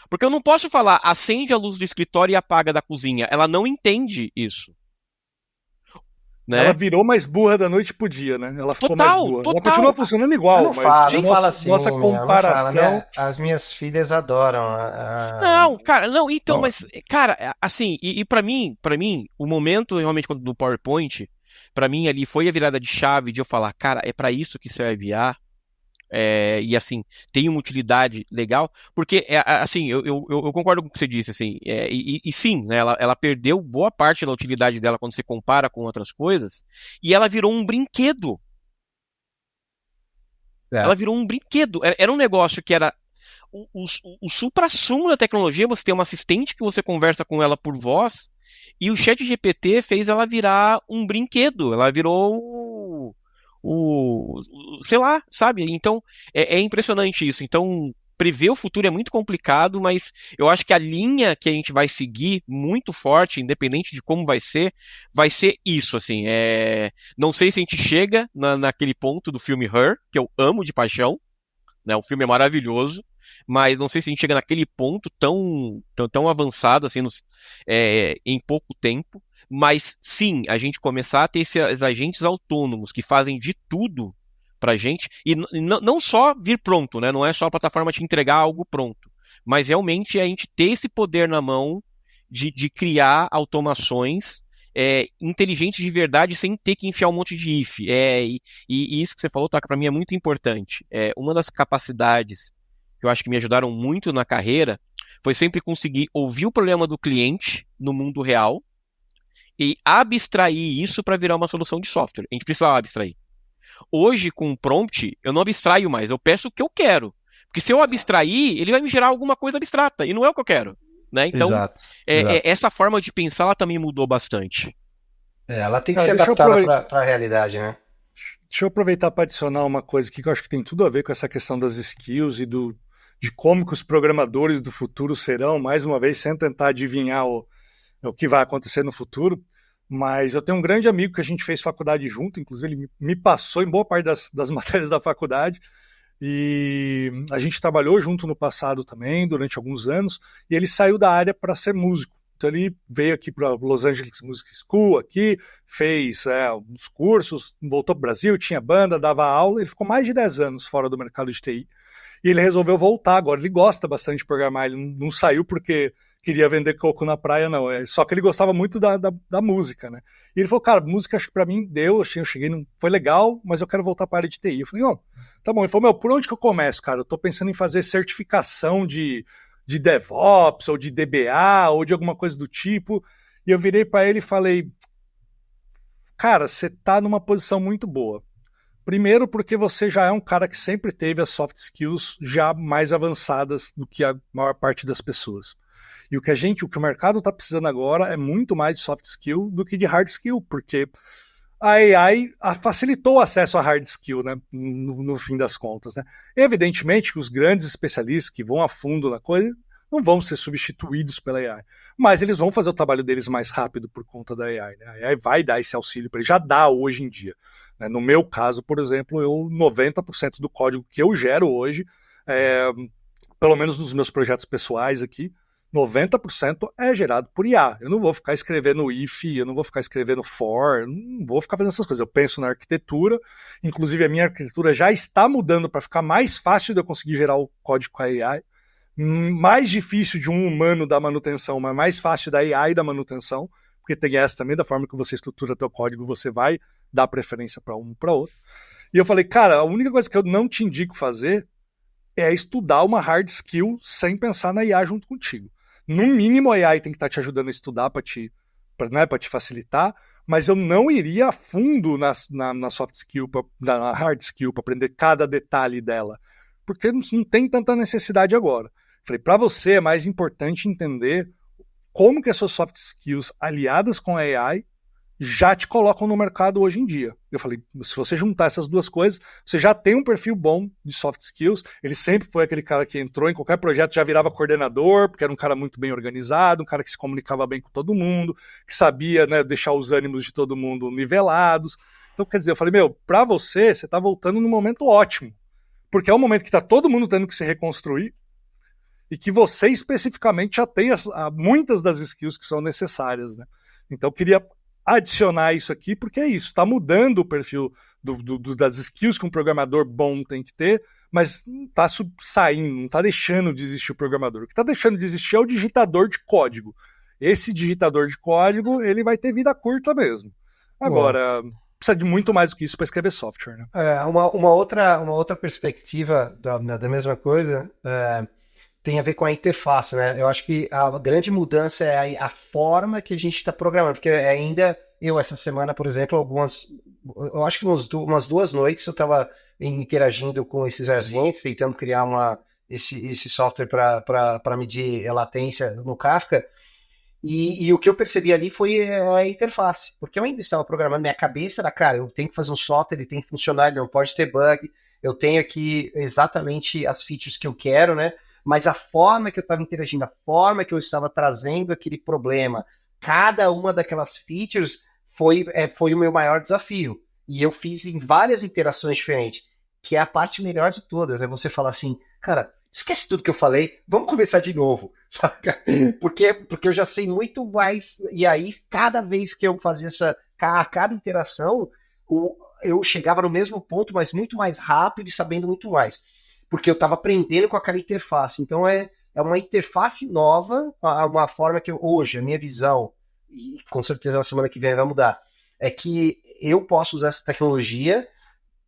Porque eu não posso falar, acende a luz do escritório e apaga da cozinha. Ela não entende isso, Ela né? virou mais burra da noite pro dia, né? Ela ficou mais Total, burra. Ela continua total. funcionando Ah, igual, mas não fala assim, nossa meu, não fala. comparação. As minhas filhas adoram. Não, cara, não, então, mas, cara, assim, e para mim, o momento realmente do PowerPoint, pra mim ali foi a virada de chave de eu falar, cara, é pra isso que serve a IA. E assim, tem uma utilidade legal, porque assim, eu concordo com o que você disse, assim, e sim, né, ela perdeu boa parte da utilidade dela quando você compara com outras coisas, e ela virou um brinquedo. É, Ela virou um brinquedo. Era um negócio que era o suprassumo da tecnologia. Você tem uma assistente que você conversa com ela por voz, e o chat GPT fez ela virar um brinquedo. Ela virou sei lá, sabe? Então, é impressionante isso. Então, prever o futuro é muito complicado, mas eu acho que a linha que a gente vai seguir muito forte, independente de como vai ser isso, assim. Não sei se a gente chega naquele ponto do filme Her, que eu amo de paixão, né? O filme é maravilhoso, mas não sei se a gente chega naquele ponto tão avançado assim em pouco tempo. Mas sim, a gente começar a ter esses agentes autônomos que fazem de tudo pra gente, e não só vir pronto, né? Não é só a plataforma te entregar algo pronto, mas realmente a gente ter esse poder na mão de criar automações inteligentes de verdade sem ter que enfiar um monte de if. E isso que você falou, Taka, para mim é muito importante. Uma das capacidades que eu acho que me ajudaram muito na carreira foi sempre conseguir ouvir o problema do cliente no mundo real e abstrair isso para virar uma solução de software. A gente precisava abstrair. Hoje, com o prompt, eu não abstraio mais, eu peço o que eu quero. Porque se eu abstrair, ele vai me gerar alguma coisa abstrata, e não é o que eu quero. Né? Então, exato, exato. essa forma de pensar ela também mudou bastante. Ela tem que Cara, ser adaptada para a realidade, né? deixa eu aproveitar para adicionar uma coisa aqui que eu acho que tem tudo a ver com essa questão das skills e de como que os programadores do futuro serão, mais uma vez, sem tentar adivinhar o que vai acontecer no futuro. Mas eu tenho um grande amigo que a gente fez faculdade junto, inclusive ele me passou em boa parte das matérias da faculdade, e a gente trabalhou junto no passado também, durante alguns anos, e ele saiu da área para ser músico. Então ele veio aqui para Los Angeles Music School, aqui, fez uns cursos, voltou para o Brasil, tinha banda, dava aula, ele ficou mais de 10 anos fora do mercado de TI. E ele resolveu voltar agora. Ele gosta bastante de programar, ele não saiu porque queria vender coco na praia, não. Só que ele gostava muito da música, né? E ele falou, cara, música acho que pra mim deu, eu cheguei, foi legal, mas eu quero voltar para a área de TI. Eu falei, não, tá bom. Ele falou, meu, por onde que eu começo, cara? Eu tô pensando em fazer certificação de DevOps, ou de DBA, ou de alguma coisa do tipo. E eu virei para ele e falei, cara, você tá numa posição muito boa. Primeiro porque você já é um cara que sempre teve as soft skills já mais avançadas do que a maior parte das pessoas. E o que o mercado está precisando agora é muito mais de soft skill do que de hard skill, porque a AI facilitou o acesso a hard skill, né, no fim das contas. Né? Evidentemente que os grandes especialistas que vão a fundo na coisa não vão ser substituídos pela AI, mas eles vão fazer o trabalho deles mais rápido por conta da AI. Né? A AI vai dar esse auxílio para ele, já dá hoje em dia. Né? No meu caso, por exemplo, 90% do código que eu gero hoje, pelo menos nos meus projetos pessoais aqui, 90% é gerado por IA. Eu não vou ficar escrevendo if, eu não vou ficar escrevendo for, eu não vou ficar fazendo essas coisas. Eu penso na arquitetura, inclusive a minha arquitetura já está mudando para ficar mais fácil de eu conseguir gerar o código com a AI, mais difícil de um humano dar manutenção, mas mais fácil da AI da manutenção, porque tem essa também, da forma que você estrutura teu código, você vai dar preferência para um para outro. E eu falei, cara, a única coisa que eu não te indico fazer é estudar uma hard skill sem pensar na IA junto contigo. No mínimo, a AI tem que estar te ajudando a estudar para te facilitar, mas eu não iria a fundo na soft skill, na hard skill, para aprender cada detalhe dela, porque não tem tanta necessidade agora. Falei, para você é mais importante entender como que as suas soft skills aliadas com a AI já te colocam no mercado hoje em dia. Eu falei, se você juntar essas duas coisas, você já tem um perfil bom de soft skills. Ele sempre foi aquele cara que entrou em qualquer projeto, já virava coordenador, porque era um cara muito bem organizado, um cara que se comunicava bem com todo mundo, que sabia, né, deixar os ânimos de todo mundo nivelados. Então, quer dizer, eu falei, para você tá voltando num momento ótimo, porque é um momento que tá todo mundo tendo que se reconstruir, e que você especificamente já tem muitas das skills que são necessárias, né? Então, eu queria adicionar isso aqui, porque é isso, está mudando o perfil das skills que um programador bom tem que ter, mas não está saindo, não está deixando de existir o programador. O que está deixando de existir é o digitador de código. Esse digitador de código, ele vai ter vida curta mesmo. Agora, precisa de muito mais do que isso para escrever software, né? Uma outra perspectiva da mesma coisa tem a ver com a interface, né? Eu acho que a grande mudança é a forma que a gente está programando, porque ainda essa semana, por exemplo, eu acho que umas 2 noites eu estava interagindo com esses agentes, tentando criar esse software para medir a latência no Kafka. E o que eu percebi ali foi a interface, porque eu ainda estava programando, minha cabeça era, cara, eu tenho que fazer um software, ele tem que funcionar, ele não pode ter bug, eu tenho aqui exatamente as features que eu quero, né? Mas a forma que eu estava interagindo, a forma que eu estava trazendo aquele problema, cada uma daquelas features foi o meu maior desafio. E eu fiz em várias interações diferentes, que é a parte melhor de todas, é você falar assim, cara, esquece tudo que eu falei, vamos começar de novo, saca? Porque eu já sei muito mais, e aí cada vez que eu fazia cada interação, eu chegava no mesmo ponto, mas muito mais rápido e sabendo muito mais. Porque eu estava aprendendo com aquela interface. Então é uma interface nova, uma forma que hoje, a minha visão, e com certeza na semana que vem vai mudar, é que eu posso usar essa tecnologia,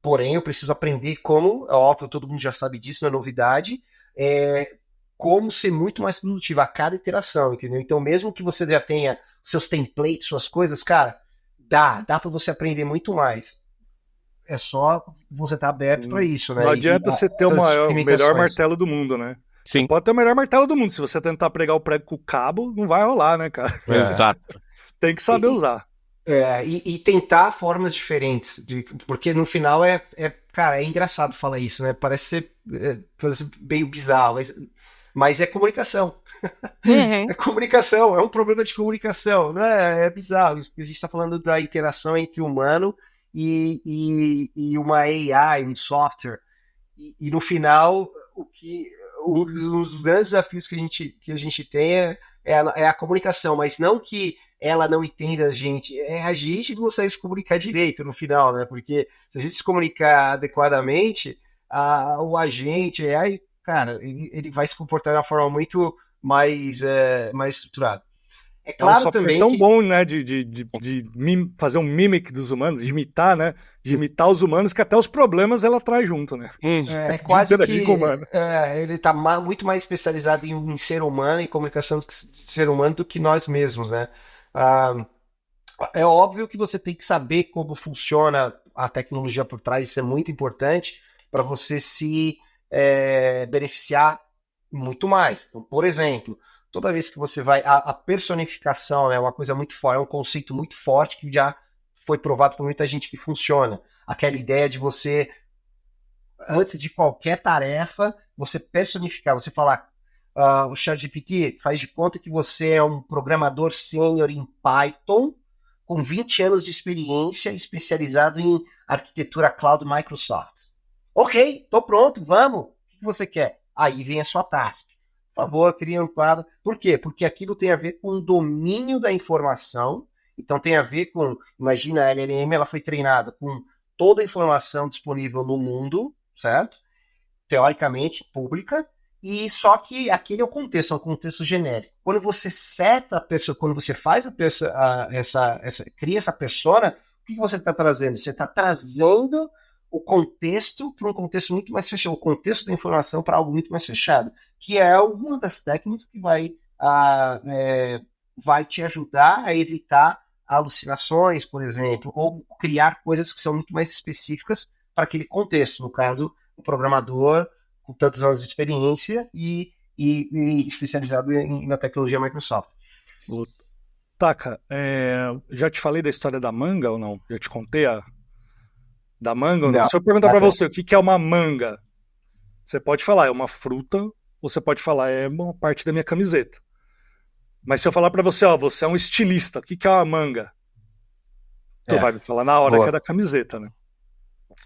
porém eu preciso aprender como, é óbvio, todo mundo já sabe disso, não é novidade, como ser muito mais produtivo a cada iteração, entendeu? Então mesmo que você já tenha seus templates, suas coisas, cara, dá para você aprender muito mais. É só você estar aberto para isso, né? Não adianta você ter o melhor martelo do mundo, né? Sim. Você pode ter o melhor martelo do mundo. Se você tentar pregar o prego com o cabo, não vai rolar, né, cara? Exato. Tem que saber usar. E tentar formas diferentes. Porque no final cara, é engraçado falar isso, né? Parece ser meio bizarro, mas é comunicação. Uhum. É comunicação, é um problema de comunicação, não é? É bizarro. A gente está falando da interação entre humano e uma AI, um software. E no final, um dos grandes desafios que a gente tem é a comunicação, mas não que ela não entenda a gente, é a gente que consegue se comunicar direito no final, né? Porque se a gente se comunicar adequadamente, o agente, AI, cara, ele vai se comportar de uma forma muito mais estruturada. É claro, é um software também tão bom, né, de fazer um mimic dos humanos, de imitar, né, de imitar os humanos, que até os problemas ela traz junto, né. É quase que ele está muito mais especializado em ser humano, em comunicação de ser humano do que nós mesmos, né. É óbvio que você tem que saber como funciona a tecnologia por trás, isso é muito importante para você se beneficiar muito mais. Então, por exemplo, toda vez que você vai... A personificação é uma coisa muito forte, é um conceito muito forte que já foi provado por muita gente que funciona. Aquela ideia de você, antes de qualquer tarefa, você personificar, você falar, o ChatGPT faz de conta que você é um programador sênior em Python, com 20 anos de experiência, especializado em arquitetura cloud Microsoft. Ok, tô pronto, vamos. O que você quer? Aí vem a sua task. Por favor, cria um quadro. Por quê? Porque aquilo tem a ver com o domínio da informação. Então tem a ver com, imagina, a LLM ela foi treinada com toda a informação disponível no mundo, certo? Teoricamente pública, e só que aquele é o contexto, é um contexto genérico. Quando você seta a pessoa, quando você faz cria essa persona, o que você está trazendo? Você está trazendo o contexto para um contexto muito mais fechado, o contexto da informação para algo muito mais fechado, que é uma das técnicas que vai te ajudar a evitar alucinações, por exemplo, ou criar coisas que são muito mais específicas para aquele contexto. No caso, o programador com tantos anos de experiência e especializado na tecnologia Microsoft. Taka, já te falei da história da manga ou não? Já te contei da manga ou não? Se eu perguntar para você o que é uma manga, você pode falar, é uma fruta, ou você pode falar, é uma parte da minha camiseta. Mas se eu falar para você, você é um estilista, o que é uma manga? Tu vai me falar na hora que é da camiseta, né?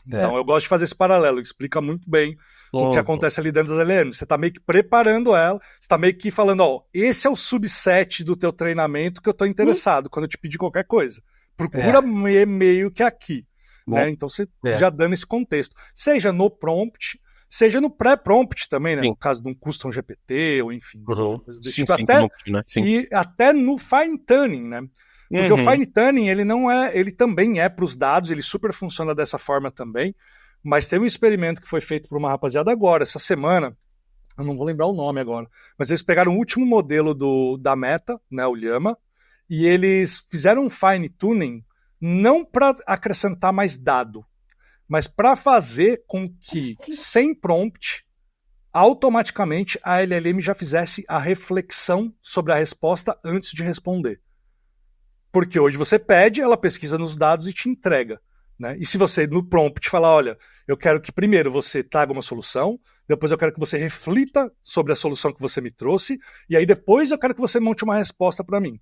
Então eu gosto de fazer esse paralelo, explica muito bem o que acontece ali dentro da LLM. Você está meio que preparando ela, você está meio que falando, esse é o subset do teu treinamento que eu estou interessado, quando eu te pedir qualquer coisa. Procura meio que aqui. Né? Então você já dando esse contexto. Seja no prompt, seja no pré-prompt também, né? No caso de um custom GPT, ou enfim. Sim, E até no fine-tuning, né? Porque o Uhum. Fine Tuning, ele também é para os dados, ele super funciona dessa forma também, mas tem um experimento que foi feito por uma rapaziada agora, essa semana, eu não vou lembrar o nome agora, mas eles pegaram o último modelo da Meta, né, o Llama, e eles fizeram um Fine Tuning não para acrescentar mais dado, mas para fazer com que, sem prompt, automaticamente a LLM já fizesse a reflexão sobre a resposta antes de responder. Porque hoje você pede, ela pesquisa nos dados e te entrega. Né? E se você no prompt falar, olha, eu quero que primeiro você traga uma solução, depois eu quero que você reflita sobre a solução que você me trouxe, e aí depois eu quero que você monte uma resposta para mim.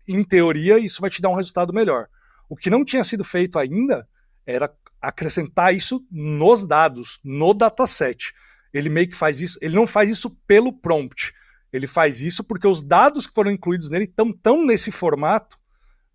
Em teoria, isso vai te dar um resultado melhor. O que não tinha sido feito ainda era acrescentar isso nos dados, no dataset. Ele meio que faz isso, ele não faz isso pelo prompt. Ele faz isso porque os dados que foram incluídos nele estão tão nesse formato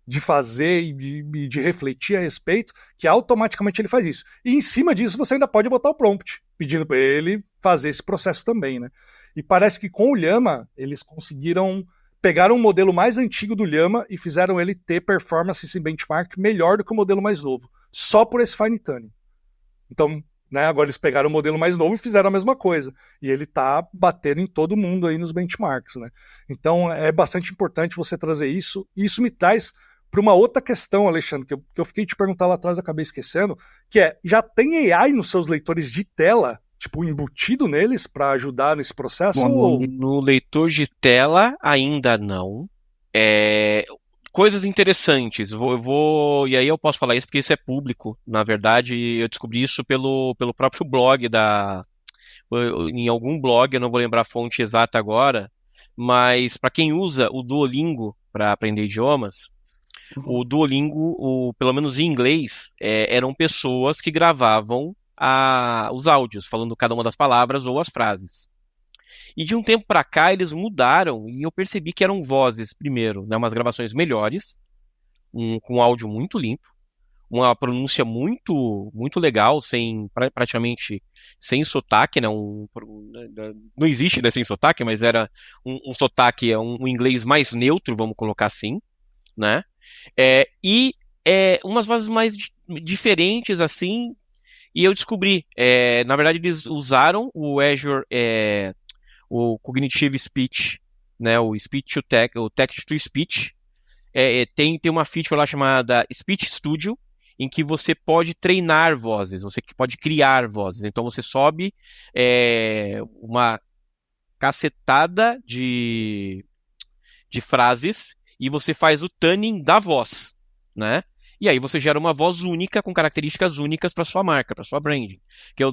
de fazer e de refletir a respeito, que automaticamente ele faz isso. E em cima disso você ainda pode botar o prompt, pedindo para ele fazer esse processo também, né? E parece que com o Llama eles conseguiram pegar um modelo mais antigo do Llama e fizeram ele ter performance em benchmark melhor do que o modelo mais novo, só por esse fine tuning. Então, né, agora eles pegaram o modelo mais novo e fizeram a mesma coisa. E ele está batendo em todo mundo aí nos benchmarks, né? Então é bastante importante você trazer isso. E isso me traz para uma outra questão, Alexandre, que eu fiquei te perguntar lá atrás, acabei esquecendo, que é, já tem AI nos seus leitores de tela, tipo, embutido neles para ajudar nesse processo? Bom, Ou... no leitor de tela ainda não. Coisas interessantes. E aí eu posso falar isso porque isso é público. Na verdade, eu descobri isso pelo próprio blog em algum blog, eu não vou lembrar a fonte exata agora, mas para quem usa o Duolingo para aprender idiomas, o Duolingo, pelo menos em inglês, eram pessoas que gravavam os áudios, falando cada uma das palavras ou as frases. E de um tempo para cá eles mudaram e eu percebi que eram vozes, primeiro, né, umas gravações melhores, com um áudio muito limpo, uma pronúncia muito legal, praticamente sem sotaque, né? Não existe, né, sem sotaque, mas era um sotaque, um inglês mais neutro, vamos colocar assim, né? E umas vozes mais diferentes assim, e eu descobri, na verdade eles usaram o Azure, o Cognitive Speech, né? O Speech to Text, o Text to Speech. Tem uma feature lá chamada Speech Studio, em que você pode treinar vozes, você pode criar vozes. Então você sobe uma cacetada de frases e você faz o tuning da voz, né? E aí você gera uma voz única com características únicas para sua marca, para sua branding. Que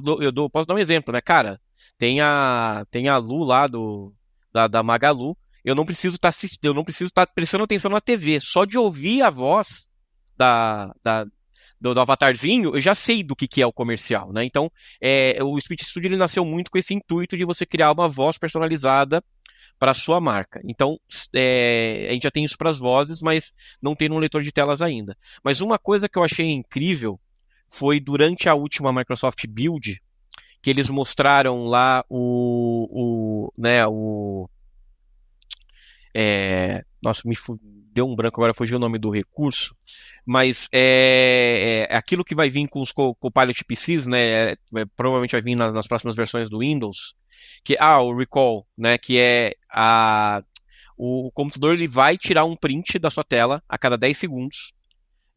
posso dar um exemplo, né, cara? Tem a Lu lá da Magalu. Eu não preciso estar prestando atenção na TV. Só de ouvir a voz do avatarzinho, eu já sei do que é o comercial, né? Então, o Speech Studio ele nasceu muito com esse intuito de você criar uma voz personalizada para a sua marca. Então, a gente já tem isso para as vozes, mas não tem no leitor de telas ainda. Mas uma coisa que eu achei incrível foi durante a última Microsoft Build, que eles mostraram lá nossa, deu um branco agora, fugiu o nome do recurso, mas aquilo que vai vir com os Copilot PCs, né, provavelmente vai vir nas próximas versões do Windows, o Recall, né, que o computador ele vai tirar um print da sua tela a cada 10 segundos,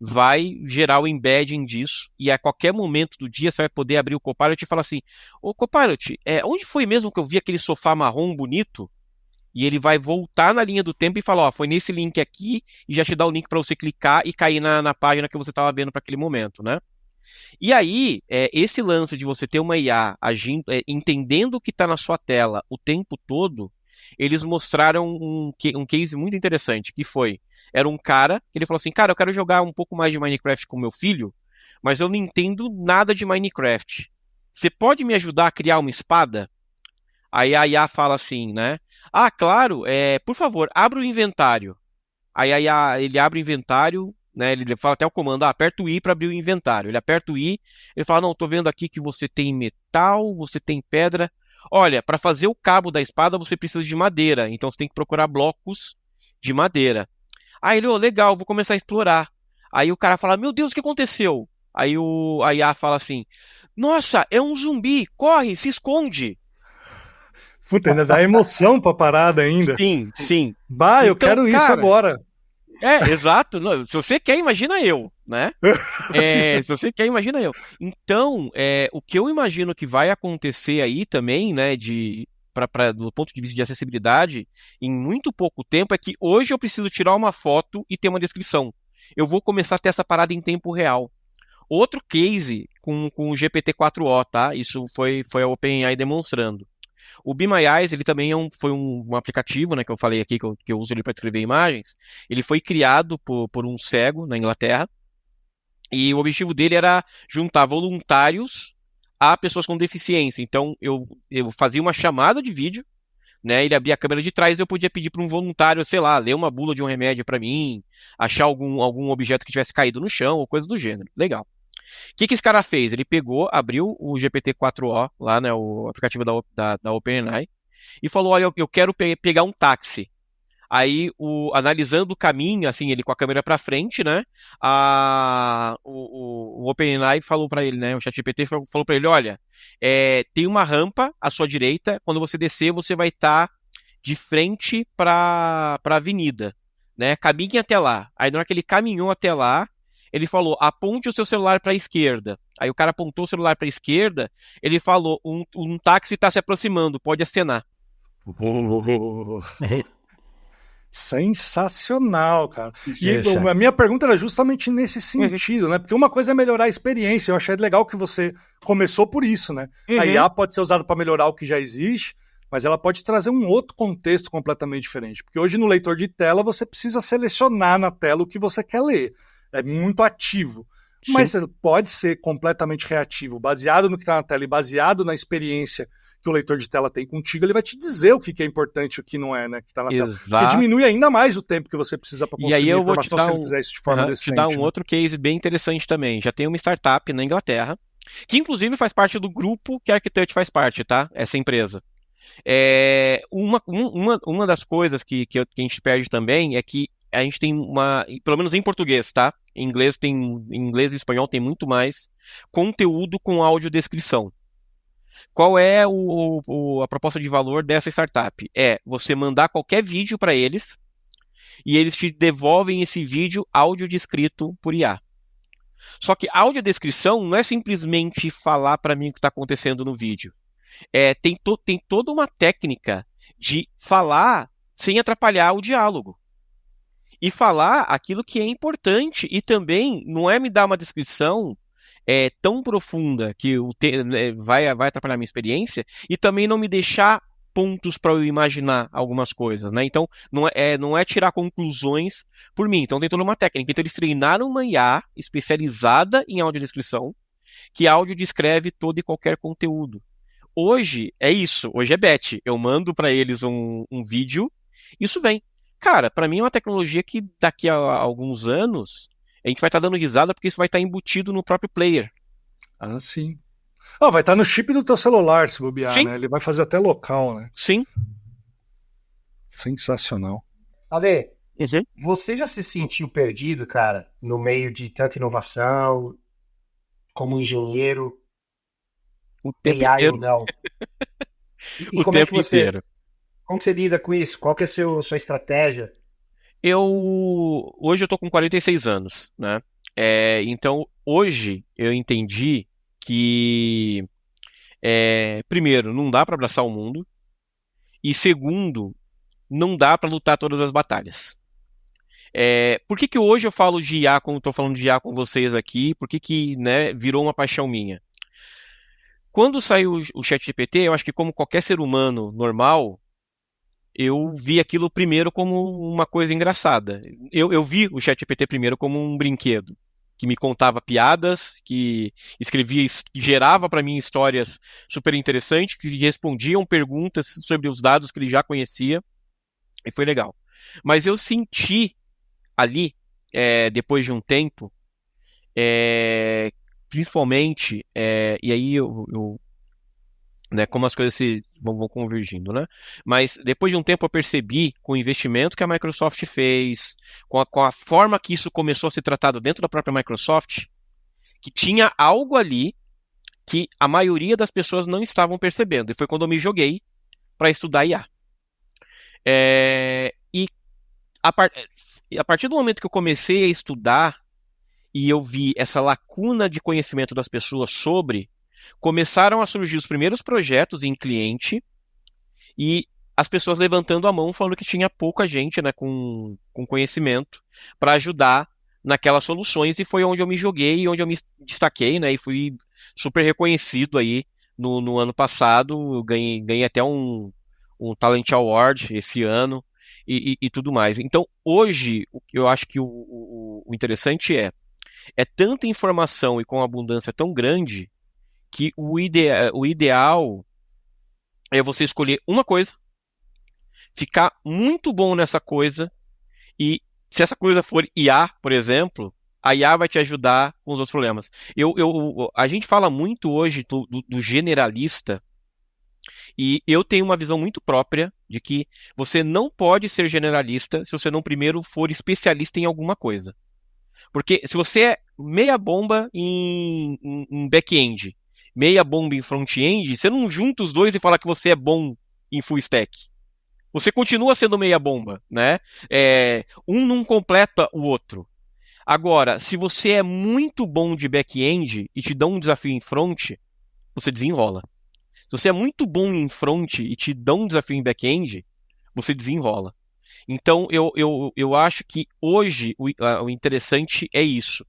vai gerar o embedding disso, e a qualquer momento do dia você vai poder abrir o Copilot e falar assim, ô Copilot, onde foi mesmo que eu vi aquele sofá marrom bonito? E ele vai voltar na linha do tempo e falar, foi nesse link aqui, e já te dá o link para você clicar e cair na página que você estava vendo para aquele momento, né? E aí, esse lance de você ter uma IA agindo, entendendo o que está na sua tela o tempo todo, eles mostraram um case muito interessante, que era um cara, que ele falou assim, cara, eu quero jogar um pouco mais de Minecraft com meu filho, mas eu não entendo nada de Minecraft. Você pode me ajudar a criar uma espada? Aí a IA fala assim, né? Ah, claro, por favor, abra o inventário. Aí ele abre o inventário, né? Ele fala até o comando, aperta o I para abrir o inventário. Ele aperta o I, ele fala, não, tô vendo aqui que você tem metal, você tem pedra. Olha, para fazer o cabo da espada você precisa de madeira, então você tem que procurar blocos de madeira. Aí ele, legal, vou começar a explorar. Aí o cara fala, meu Deus, o que aconteceu? Aí a IA fala assim, nossa, é um zumbi, corre, se esconde. Puta, ainda dá emoção pra parada ainda. Sim, sim. Bah, eu Então, quero isso cara, agora. exato. Não, se você quer, imagina eu, né? Se você quer, imagina eu. Então, o que eu imagino que vai acontecer aí também, né, do ponto de vista de acessibilidade, em muito pouco tempo, é que hoje eu preciso tirar uma foto e ter uma descrição. Eu vou começar a ter essa parada em tempo real. Outro case com o GPT-4o, tá? Isso foi a OpenAI demonstrando. O Be My Eyes, ele também foi um aplicativo, né, que eu falei aqui, que eu uso ele para descrever imagens. Ele foi criado por um cego na Inglaterra, e o objetivo dele era juntar voluntários a pessoas com deficiência. Então, eu fazia uma chamada de vídeo, né, ele abria a câmera de trás e eu podia pedir para um voluntário, sei lá, ler uma bula de um remédio para mim, achar algum objeto que tivesse caído no chão, ou coisa do gênero. Legal. O que esse cara fez? Ele pegou, abriu o GPT-4o, lá, né, o aplicativo da OpenAI, e falou, olha, eu quero pegar um táxi. Aí, analisando o caminho, assim, ele com a câmera para frente, né, o OpenAI falou para ele, né, o ChatGPT falou para ele, olha, tem uma rampa à sua direita, quando você descer, você vai estar de frente para a avenida, né, caminhe até lá. Aí, na hora que ele caminhou até lá, ele falou, aponte o seu celular para a esquerda. Aí o cara apontou o celular para a esquerda, ele falou, um táxi está se aproximando, pode acenar. Sensacional, cara. E Deixa. a minha pergunta era justamente nesse sentido, né? Porque uma coisa é melhorar a experiência. Eu achei legal que você começou por isso, né? A IA pode ser usada para melhorar o que já existe, mas ela pode trazer um outro contexto completamente diferente. Porque hoje no leitor de tela você precisa selecionar na tela o que você quer ler. É muito ativo. Sim. Mas pode ser completamente reativo, baseado no que está na tela e baseado na experiência que o leitor de tela tem contigo, ele vai te dizer o que é importante e o que não é, né? Que tá na tela. Porque diminui ainda mais o tempo que você precisa para consumir a informação se ele fizer isso de forma decente. Te dar um né? outro case bem interessante também. Já tem uma startup na Inglaterra, que inclusive faz parte do grupo que a Architect faz parte, tá? Essa empresa. Uma das coisas que a gente perde também é que a gente tem pelo menos em português, tá? Em inglês e espanhol tem muito mais conteúdo com audiodescrição. Qual é a proposta de valor dessa startup? É você mandar qualquer vídeo para eles e eles te devolvem esse vídeo áudio descrito por IA. Só que audiodescrição não é simplesmente falar para mim o que está acontecendo no vídeo. Tem toda uma técnica de falar sem atrapalhar o diálogo. E falar aquilo que é importante. E também não é me dar uma descrição tão profunda que vai atrapalhar a minha experiência. E também não me deixar pontos para eu imaginar algumas coisas. Né? Então, não é tirar conclusões por mim. Então, tem toda uma técnica. Então, eles treinaram uma IA especializada em audiodescrição, que áudio descreve todo e qualquer conteúdo. Hoje é isso, hoje é bet. Eu mando para eles um vídeo, isso vem. Cara, para mim é uma tecnologia que daqui a alguns anos a gente vai estar dando risada porque isso vai estar embutido no próprio player. Ah, sim. Vai estar no chip do teu celular, se bobear, Sim. né? Ele vai fazer até local, né? Sim. Sensacional. Ale, você já se sentiu perdido, cara, no meio de tanta inovação, como engenheiro, O tempo AI inteiro. ou não? E O como é tempo que você, inteiro. como que você lida com isso? Qual que é a sua estratégia? Hoje eu tô com 46 anos, né? Então, hoje eu entendi que, primeiro, não dá para abraçar o mundo, e segundo, não dá para lutar todas as batalhas. Por que hoje eu falo de IA, como estou falando de IA com vocês aqui? Por que né, virou uma paixão minha? Quando saiu o ChatGPT, eu acho que como qualquer ser humano normal, eu vi aquilo primeiro como uma coisa engraçada. Eu vi o ChatGPT primeiro como um brinquedo, que me contava piadas, que escrevia, que gerava para mim histórias super interessantes, que respondiam perguntas sobre os dados que ele já conhecia, e foi legal. Mas eu senti ali, depois de um tempo, principalmente, e aí né, como as coisas se vão convergindo, né? Mas depois de um tempo eu percebi, com o investimento que a Microsoft fez, com a forma que isso começou a ser tratado dentro da própria Microsoft, que tinha algo ali que a maioria das pessoas não estavam percebendo. E foi quando eu me joguei para estudar IA. E a, par- a partir do momento que eu comecei a estudar e eu vi essa lacuna de conhecimento das pessoas sobre, começaram a surgir os primeiros projetos em cliente e as pessoas levantando a mão falando que tinha pouca gente, né, com conhecimento para ajudar naquelas soluções, e foi onde eu me joguei, onde eu me destaquei, né, e fui super reconhecido aí no ano passado. Eu ganhei até um Talent Award esse ano e tudo mais. Então, hoje, o que eu acho que o interessante é tanta informação e com abundância tão grande que o ideal é você escolher uma coisa, ficar muito bom nessa coisa, e se essa coisa for IA, por exemplo, a IA vai te ajudar com os outros problemas. A gente fala muito hoje do generalista, e eu tenho uma visão muito própria de que você não pode ser generalista se você não primeiro for especialista em alguma coisa. Porque se você é meia bomba em back-end, meia bomba em front-end, você não junta os dois e fala que você é bom em full stack. Você continua sendo meia bomba, né? Um não completa o outro. Agora, se você é muito bom de back-end e te dão um desafio em front, você desenrola. Se você é muito bom em front e te dão um desafio em back-end, você desenrola. Então, eu acho que hoje o interessante é isso.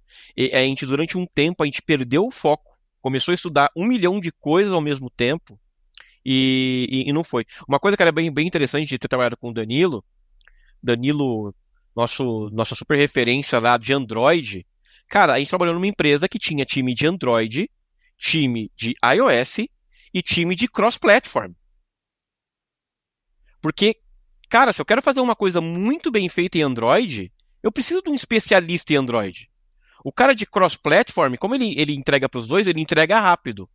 A gente, durante um tempo, a gente perdeu o foco, começou a estudar 1 milhão de coisas ao mesmo tempo e não foi. Uma coisa que era bem interessante de ter trabalhado com o Danilo, nossa super referência lá de Android. Cara, a gente trabalhou numa empresa que tinha time de Android, time de iOS e time de cross-platform. Porque, cara, se eu quero fazer uma coisa muito bem feita em Android, eu preciso de um especialista em Android. O cara de cross-platform, como ele entrega para os dois, ele entrega rápido.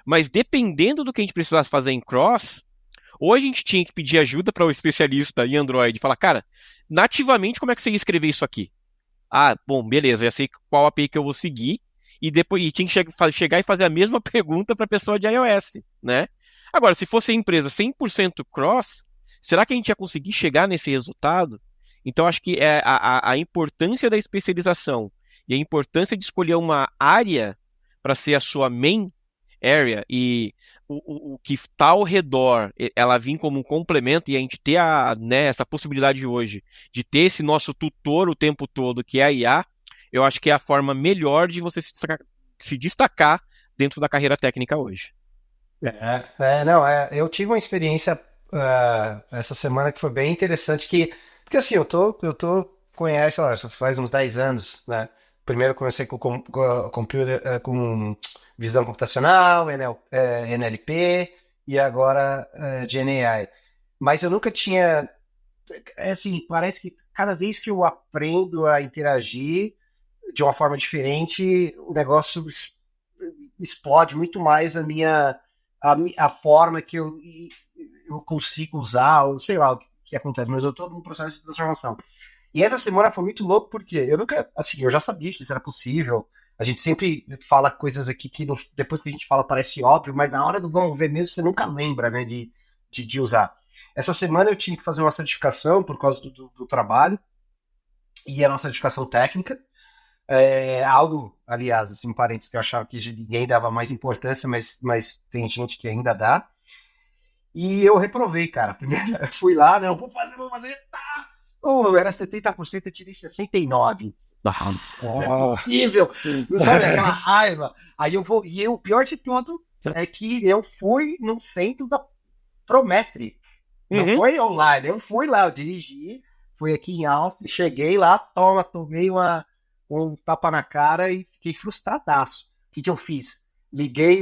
Mas dependendo do que a gente precisasse fazer em cross, ou a gente tinha que pedir ajuda para o especialista em Android e falar, cara, nativamente como é que você ia escrever isso aqui? Ah, bom, beleza, já sei qual API que eu vou seguir, e depois tinha que chegar e fazer a mesma pergunta para a pessoa de iOS, né? Agora, se fosse a empresa 100% cross, será que a gente ia conseguir chegar nesse resultado? Então, acho que a importância da especialização e a importância de escolher uma área para ser a sua main area, e o que está ao redor, ela vir como um complemento, e a gente ter né, essa possibilidade hoje de ter esse nosso tutor o tempo todo, que é a IA, eu acho que é a forma melhor de você se destacar dentro da carreira técnica hoje. Não, eu tive uma experiência essa semana que foi bem interessante, porque assim, conhece, sei lá, já faz uns 10 anos, né? Primeiro comecei com computer, com visão computacional, NLP, e agora GenAI. Mas eu nunca tinha, assim, parece que cada vez que eu aprendo a interagir de uma forma diferente, o negócio explode muito mais a forma que eu consigo usar, ou sei lá o que acontece, mas eu estou num processo de transformação. E essa semana foi muito louco porque eu nunca, assim, eu já sabia que isso era possível. A gente sempre fala coisas aqui que depois que a gente fala parece óbvio, mas na hora do vamos ver mesmo você nunca lembra, né, de usar. Essa semana eu tinha que fazer uma certificação por causa do trabalho, e era uma certificação técnica. Algo, aliás, assim, parênteses, que eu achava que ninguém dava mais importância, mas tem gente que ainda dá. E eu reprovei, cara. Primeiro eu fui lá, né? Eu vou fazer, tá! Oh, era 70%, eu tirei 69%. Não é possível! Não sabe aquela raiva? Aí eu vou. E o pior de tudo é que eu fui no centro da Prometri. Não foi online, eu fui lá, eu dirigi, fui aqui em Austin, cheguei lá, tomei um tapa na cara e fiquei frustradaço. O que eu fiz? Liguei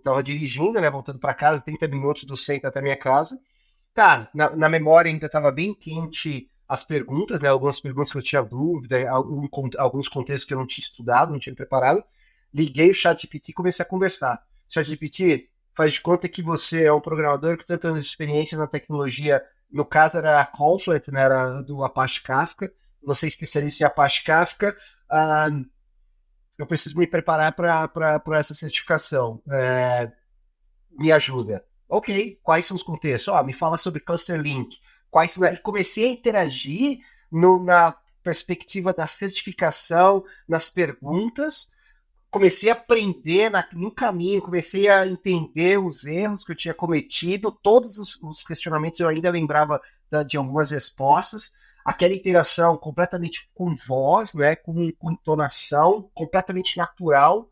tava dirigindo, né, voltando para casa, 30 minutos do centro até minha casa. Cara, na memória ainda tava bem quente as perguntas, né, algumas perguntas que eu tinha dúvida, alguns contextos que eu não tinha estudado, não tinha preparado. Liguei o ChatGPT e comecei a conversar. ChatGPT, faz de conta que você é um programador que tem anos de experiência na tecnologia. No caso era a Confluent, né, era do Apache Kafka. Você é especialista em Apache Kafka. Eu preciso me preparar para essa certificação. Me ajuda. Ok, quais são os contextos? Me fala sobre Cluster Link. Comecei a interagir na perspectiva da certificação, nas perguntas. Comecei a aprender no caminho, comecei a entender os erros que eu tinha cometido, todos os questionamentos eu ainda lembrava de algumas respostas, aquela interação completamente com voz, né, com entonação, completamente natural.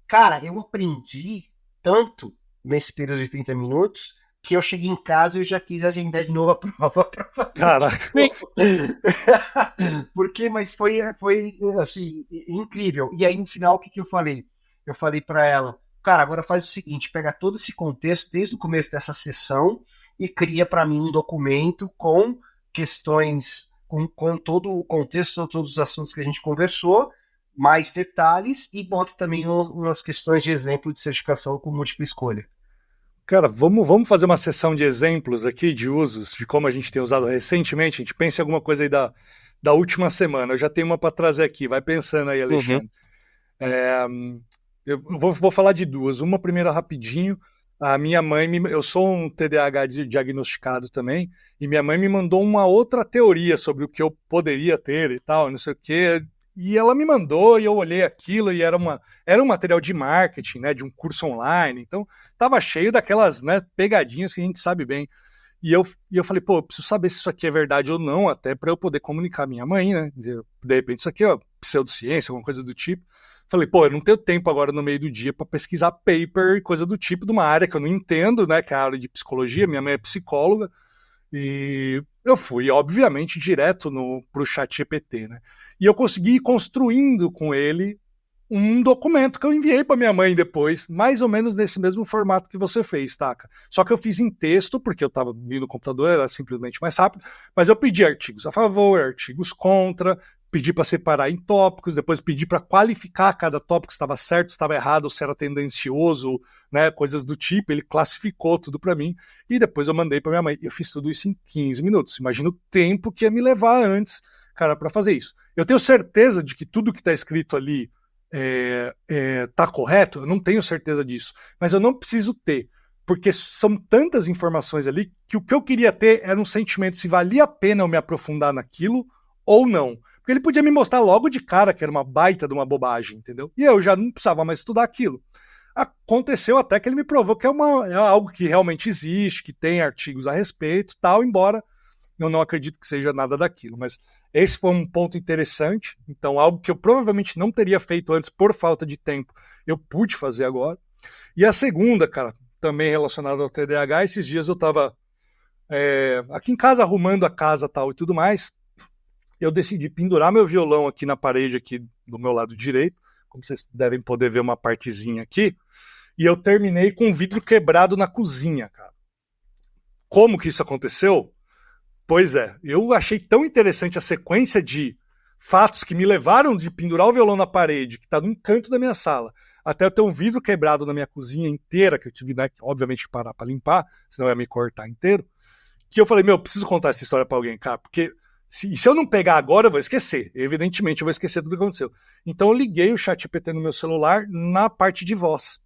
Cara, eu aprendi tanto nesse período de 30 minutos que eu cheguei em casa e eu já quis agendar de novo a prova para fazer. Caraca. Mas foi assim, incrível. E aí no final o que eu falei? Eu falei para ela, cara, agora faz o seguinte, pega todo esse contexto desde o começo dessa sessão e cria para mim um documento com questões, com todo o contexto, todos os assuntos que a gente conversou, mais detalhes, e bota também umas questões de exemplo de certificação com múltipla escolha. Cara, vamos fazer uma sessão de exemplos aqui, de usos, de como a gente tem usado recentemente. A gente pensa em alguma coisa aí da última semana. Eu já tenho uma para trazer aqui. Vai pensando aí, Alexandre. Eu vou falar de duas. Uma primeira rapidinho. A minha mãe, eu sou um TDAH diagnosticado também, e minha mãe me mandou uma outra teoria sobre o que eu poderia ter e tal, não sei o quê. E ela me mandou e eu olhei aquilo e era um material de marketing, né, de um curso online. Então, tava cheio daquelas, né, pegadinhas que a gente sabe bem. E eu falei, pô, eu preciso saber se isso aqui é verdade ou não, até para eu poder comunicar à minha mãe, né? De repente, isso aqui é pseudociência, alguma coisa do tipo. Falei, pô, eu não tenho tempo agora no meio do dia para pesquisar paper e coisa do tipo de uma área que eu não entendo, né, que é a área de psicologia. Minha mãe é psicóloga. E eu fui, obviamente, direto pro ChatGPT, né? E eu consegui ir construindo com ele um documento que eu enviei para minha mãe depois, mais ou menos nesse mesmo formato que você fez, Taca? Só que eu fiz em texto, porque eu estava vindo no computador, era simplesmente mais rápido, mas eu pedi artigos a favor, artigos contra, pedi para separar em tópicos, depois pedi para qualificar cada tópico, se estava certo, se estava errado, se era tendencioso, né, coisas do tipo. Ele classificou tudo para mim e depois eu mandei para minha mãe. Eu fiz tudo isso em 15 minutos. Imagina o tempo que ia me levar antes, cara, para fazer isso. Eu tenho certeza de que tudo que está escrito ali tá correto? Eu não tenho certeza disso, mas eu não preciso ter, porque são tantas informações ali que o que eu queria ter era um sentimento se valia a pena eu me aprofundar naquilo ou não. Porque ele podia me mostrar logo de cara que era uma baita de uma bobagem, entendeu? E eu já não precisava mais estudar aquilo. Aconteceu até que ele me provou que é algo que realmente existe, que tem artigos a respeito, tal, embora eu não acredito que seja nada daquilo. Mas esse foi um ponto interessante. Então, algo que eu provavelmente não teria feito antes por falta de tempo, eu pude fazer agora. E a segunda, cara, também relacionada ao TDAH, esses dias eu estava aqui em casa arrumando a casa tal e tudo mais. Eu decidi pendurar meu violão aqui na parede aqui do meu lado direito, como vocês devem poder ver uma partezinha aqui, e eu terminei com um vidro quebrado na cozinha, cara. Como que isso aconteceu? Pois é, eu achei tão interessante a sequência de fatos que me levaram de pendurar o violão na parede, que está num canto da minha sala, até eu ter um vidro quebrado na minha cozinha inteira, que eu tive, né, obviamente, que parar para limpar, senão eu ia me cortar inteiro, que eu falei, eu preciso contar essa história para alguém, cara, porque se eu não pegar agora, eu vou esquecer. Evidentemente, eu vou esquecer tudo que aconteceu. Então, eu liguei o ChatGPT no meu celular na parte de voz.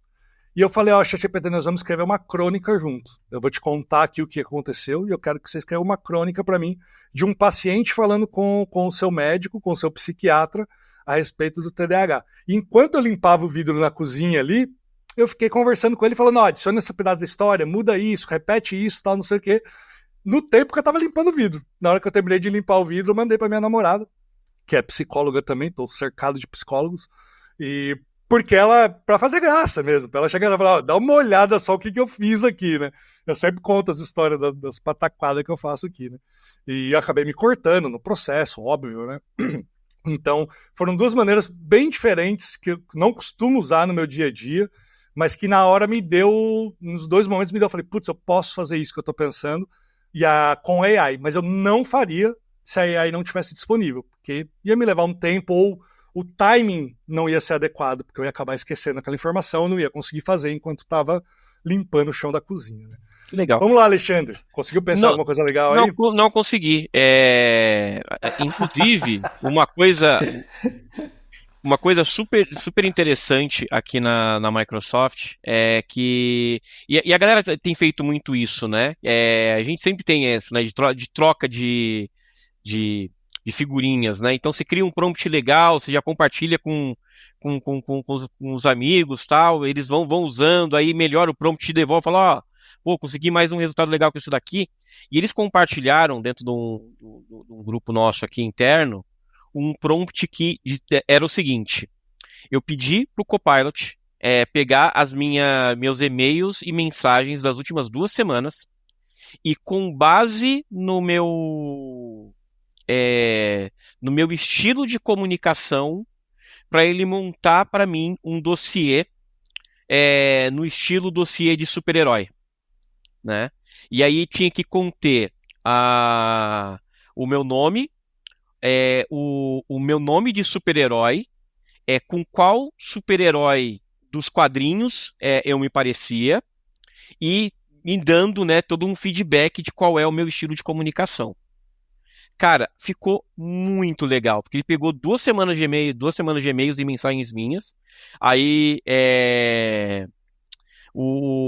E eu falei, ChatGPT, nós vamos escrever uma crônica juntos. Eu vou te contar aqui o que aconteceu e eu quero que você escreva uma crônica para mim de um paciente falando com o seu médico, com o seu psiquiatra, a respeito do TDAH. E enquanto eu limpava o vidro na cozinha ali, eu fiquei conversando com ele, falando, adiciona esse pedaço da história, muda isso, repete isso, tal, não sei o quê. No tempo que eu tava limpando o vidro. Na hora que eu terminei de limpar o vidro, eu mandei pra minha namorada, que é psicóloga também, tô cercado de psicólogos, e porque ela, pra fazer graça mesmo, pra ela chegar e falar, dá uma olhada só o que eu fiz aqui, né? Eu sempre conto as histórias das pataquadas que eu faço aqui, né? E eu acabei me cortando no processo, óbvio, né? Então, foram duas maneiras bem diferentes que eu não costumo usar no meu dia a dia, mas que na hora nos dois momentos eu falei, putz, eu posso fazer isso que eu tô pensando, com AI, mas eu não faria se a AI não tivesse disponível, porque ia me levar um tempo ou o timing não ia ser adequado, porque eu ia acabar esquecendo aquela informação, eu não ia conseguir fazer enquanto estava limpando o chão da cozinha, né? Que legal. Vamos lá, Alexandre. Conseguiu pensar Não, alguma coisa legal não, aí? não consegui. Inclusive, uma coisa super, super interessante aqui na Microsoft é que. E a galera tem feito muito isso, né? A gente sempre tem isso, né? De troca de, de figurinhas, né? Então você cria um prompt legal, você já compartilha com os amigos, tal, eles vão usando, aí melhora o prompt, te devolve, fala, ó, pô, consegui mais um resultado legal com isso daqui. E eles compartilharam dentro de um grupo nosso aqui interno um prompt que era o seguinte: eu pedi para o Copilot pegar meus e-mails e mensagens das últimas 2 semanas e com base no meu estilo de comunicação para ele montar para mim um dossiê no estilo dossiê de super-herói, né? E aí tinha que conter o meu nome, o meu nome de super-herói, com qual super-herói dos quadrinhos eu me parecia e me dando, né, todo um feedback de qual é o meu estilo de comunicação. Cara, ficou muito legal, porque ele pegou 2 semanas de e-mail, 2 semanas de e-mails e mensagens minhas. Aí,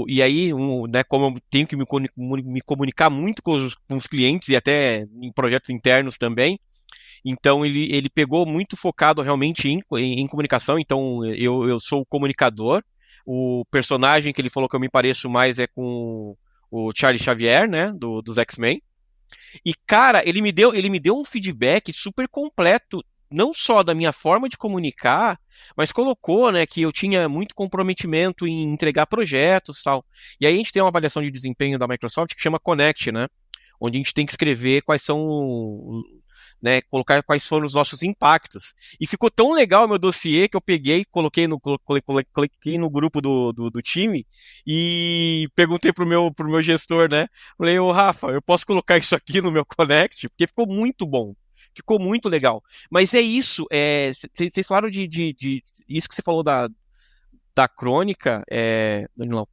e aí, né, como eu tenho que me comunicar muito com os clientes e até em projetos internos também, então ele pegou muito focado realmente em comunicação. Então eu sou o comunicador. O personagem que ele falou que eu me pareço mais é com o Charlie Xavier, né, dos X-Men. E, cara, ele me deu um feedback super completo, não só da minha forma de comunicar, mas colocou, né, que eu tinha muito comprometimento em entregar projetos e tal. E aí a gente tem uma avaliação de desempenho da Microsoft que chama Connect, né? Onde a gente tem que escrever quais são, né, colocar quais foram os nossos impactos. E ficou tão legal o meu dossiê que eu peguei, coloquei no grupo do time e perguntei pro meu gestor, né? Falei, ô Rafa, eu posso colocar isso aqui no meu Connect? Porque ficou muito bom. Ficou muito legal. Mas é isso, vocês falaram de isso que você falou da crônica, Danilão,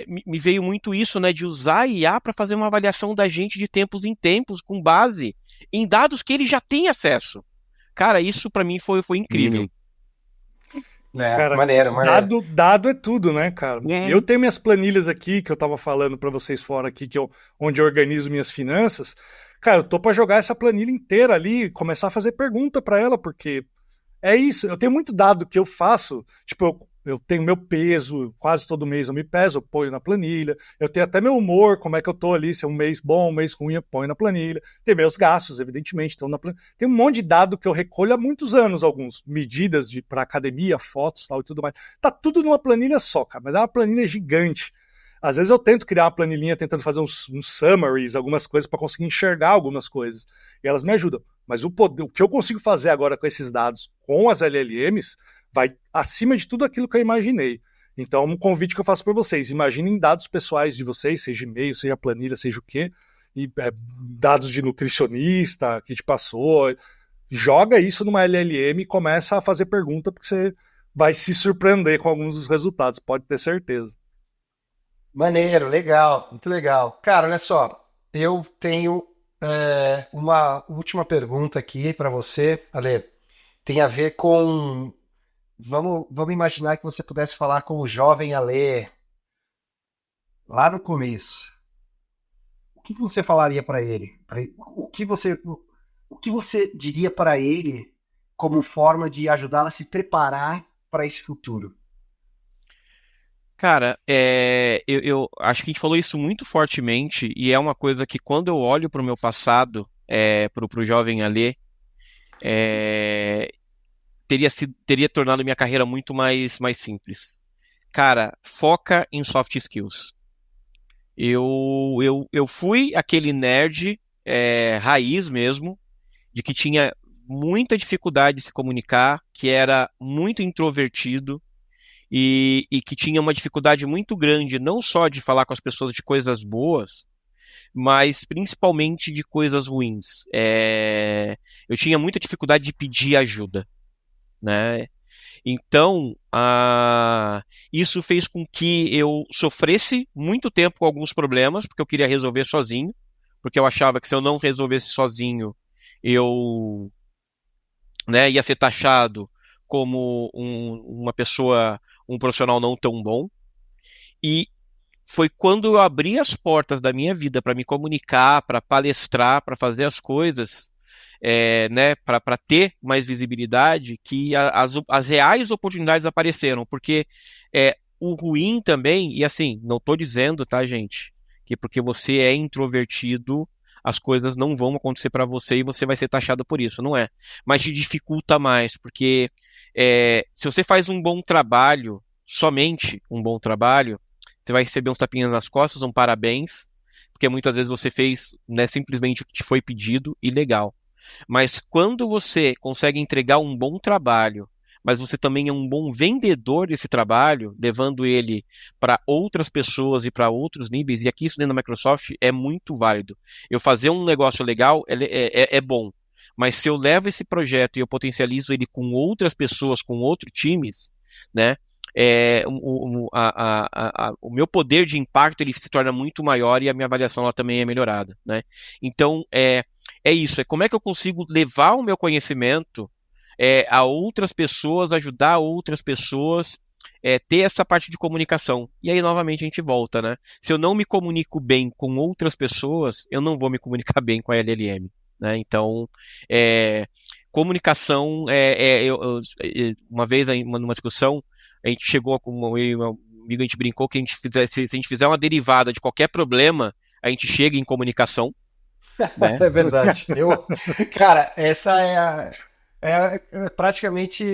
me veio muito isso, né, de usar a IA para fazer uma avaliação da gente de tempos em tempos, com base em dados que ele já tem acesso. Cara, isso para mim foi incrível. Cara, Maneiro, maneiro. dado é tudo, né, cara? Eu Uhum. tenho minhas planilhas aqui, que eu tava falando para vocês fora aqui, onde eu organizo minhas finanças. Cara, eu tô para jogar essa planilha inteira ali e começar a fazer pergunta para ela, porque é isso, eu tenho muito dado que eu faço, tipo, eu tenho meu peso, quase todo mês eu me peso, eu ponho na planilha, eu tenho até meu humor, como é que eu tô ali, se é um mês bom, um mês ruim, eu ponho na planilha, tem meus gastos, evidentemente, estão na planilha, tem um monte de dado que eu recolho há muitos anos, alguns, medidas para academia, fotos tal e tudo mais, tá tudo numa planilha só, cara, mas é uma planilha gigante. Às vezes eu tento criar uma planilhinha tentando fazer uns summaries, algumas coisas para conseguir enxergar algumas coisas. E elas me ajudam. Mas o que eu consigo fazer agora com esses dados, com as LLMs, vai acima de tudo aquilo que eu imaginei. Então, um convite que eu faço para vocês: imaginem dados pessoais de vocês, seja e-mail, seja planilha, seja o quê, e dados de nutricionista que te passou. Joga isso numa LLM e começa a fazer pergunta, porque você vai se surpreender com alguns dos resultados, pode ter certeza. Maneiro, legal, muito legal. Cara, olha só, eu tenho uma última pergunta aqui para você, Ale. Tem a ver com. Vamos imaginar que você pudesse falar com o jovem Ale lá no começo. O que você falaria para ele? O que você diria para ele como forma de ajudá-lo a se preparar para esse futuro? Cara, eu acho que a gente falou isso muito fortemente e é uma coisa que quando eu olho para o meu passado, pro jovem Alê, é, teria tornado minha carreira muito mais simples. Cara, foca em soft skills. Eu fui aquele nerd raiz mesmo, de que tinha muita dificuldade de se comunicar, que era muito introvertido e que tinha uma dificuldade muito grande, não só de falar com as pessoas de coisas boas, mas principalmente de coisas ruins. Eu tinha muita dificuldade de pedir ajuda, né? Então, isso fez com que eu sofresse muito tempo com alguns problemas, porque eu queria resolver sozinho, porque eu achava que se eu não resolvesse sozinho, eu, né, ia ser taxado como uma pessoa, um profissional não tão bom. E foi quando eu abri as portas da minha vida para me comunicar, para palestrar, para fazer as coisas, né, para ter mais visibilidade, que as reais oportunidades apareceram. Porque o ruim também, e assim, não estou dizendo, tá, gente, que porque você é introvertido, as coisas não vão acontecer para você e você vai ser taxado por isso, não é. Mas te dificulta mais, porque se você faz um bom trabalho, somente um bom trabalho, você vai receber uns tapinhas nas costas, um parabéns, porque muitas vezes você fez, né, simplesmente o que te foi pedido e legal. Mas quando você consegue entregar um bom trabalho, mas você também é um bom vendedor desse trabalho, levando ele para outras pessoas e para outros níveis, e aqui isso dentro da Microsoft é muito válido. Eu fazer um negócio legal é bom, mas se eu levo esse projeto e eu potencializo ele com outras pessoas, com outros times, né? O meu poder de impacto ele se torna muito maior e a minha avaliação ela também é melhorada, né? Então, é isso, como é que eu consigo levar o meu conhecimento a outras pessoas, ajudar outras pessoas, ter essa parte de comunicação. E aí, novamente, a gente volta, né? Se eu não me comunico bem com outras pessoas, eu não vou me comunicar bem com a LLM, né? Então, comunicação, uma vez, numa discussão, a gente chegou com eu e meu amigo, a gente brincou que se a gente fizer uma derivada de qualquer problema, a gente chega em comunicação, né? É verdade. Cara, essa praticamente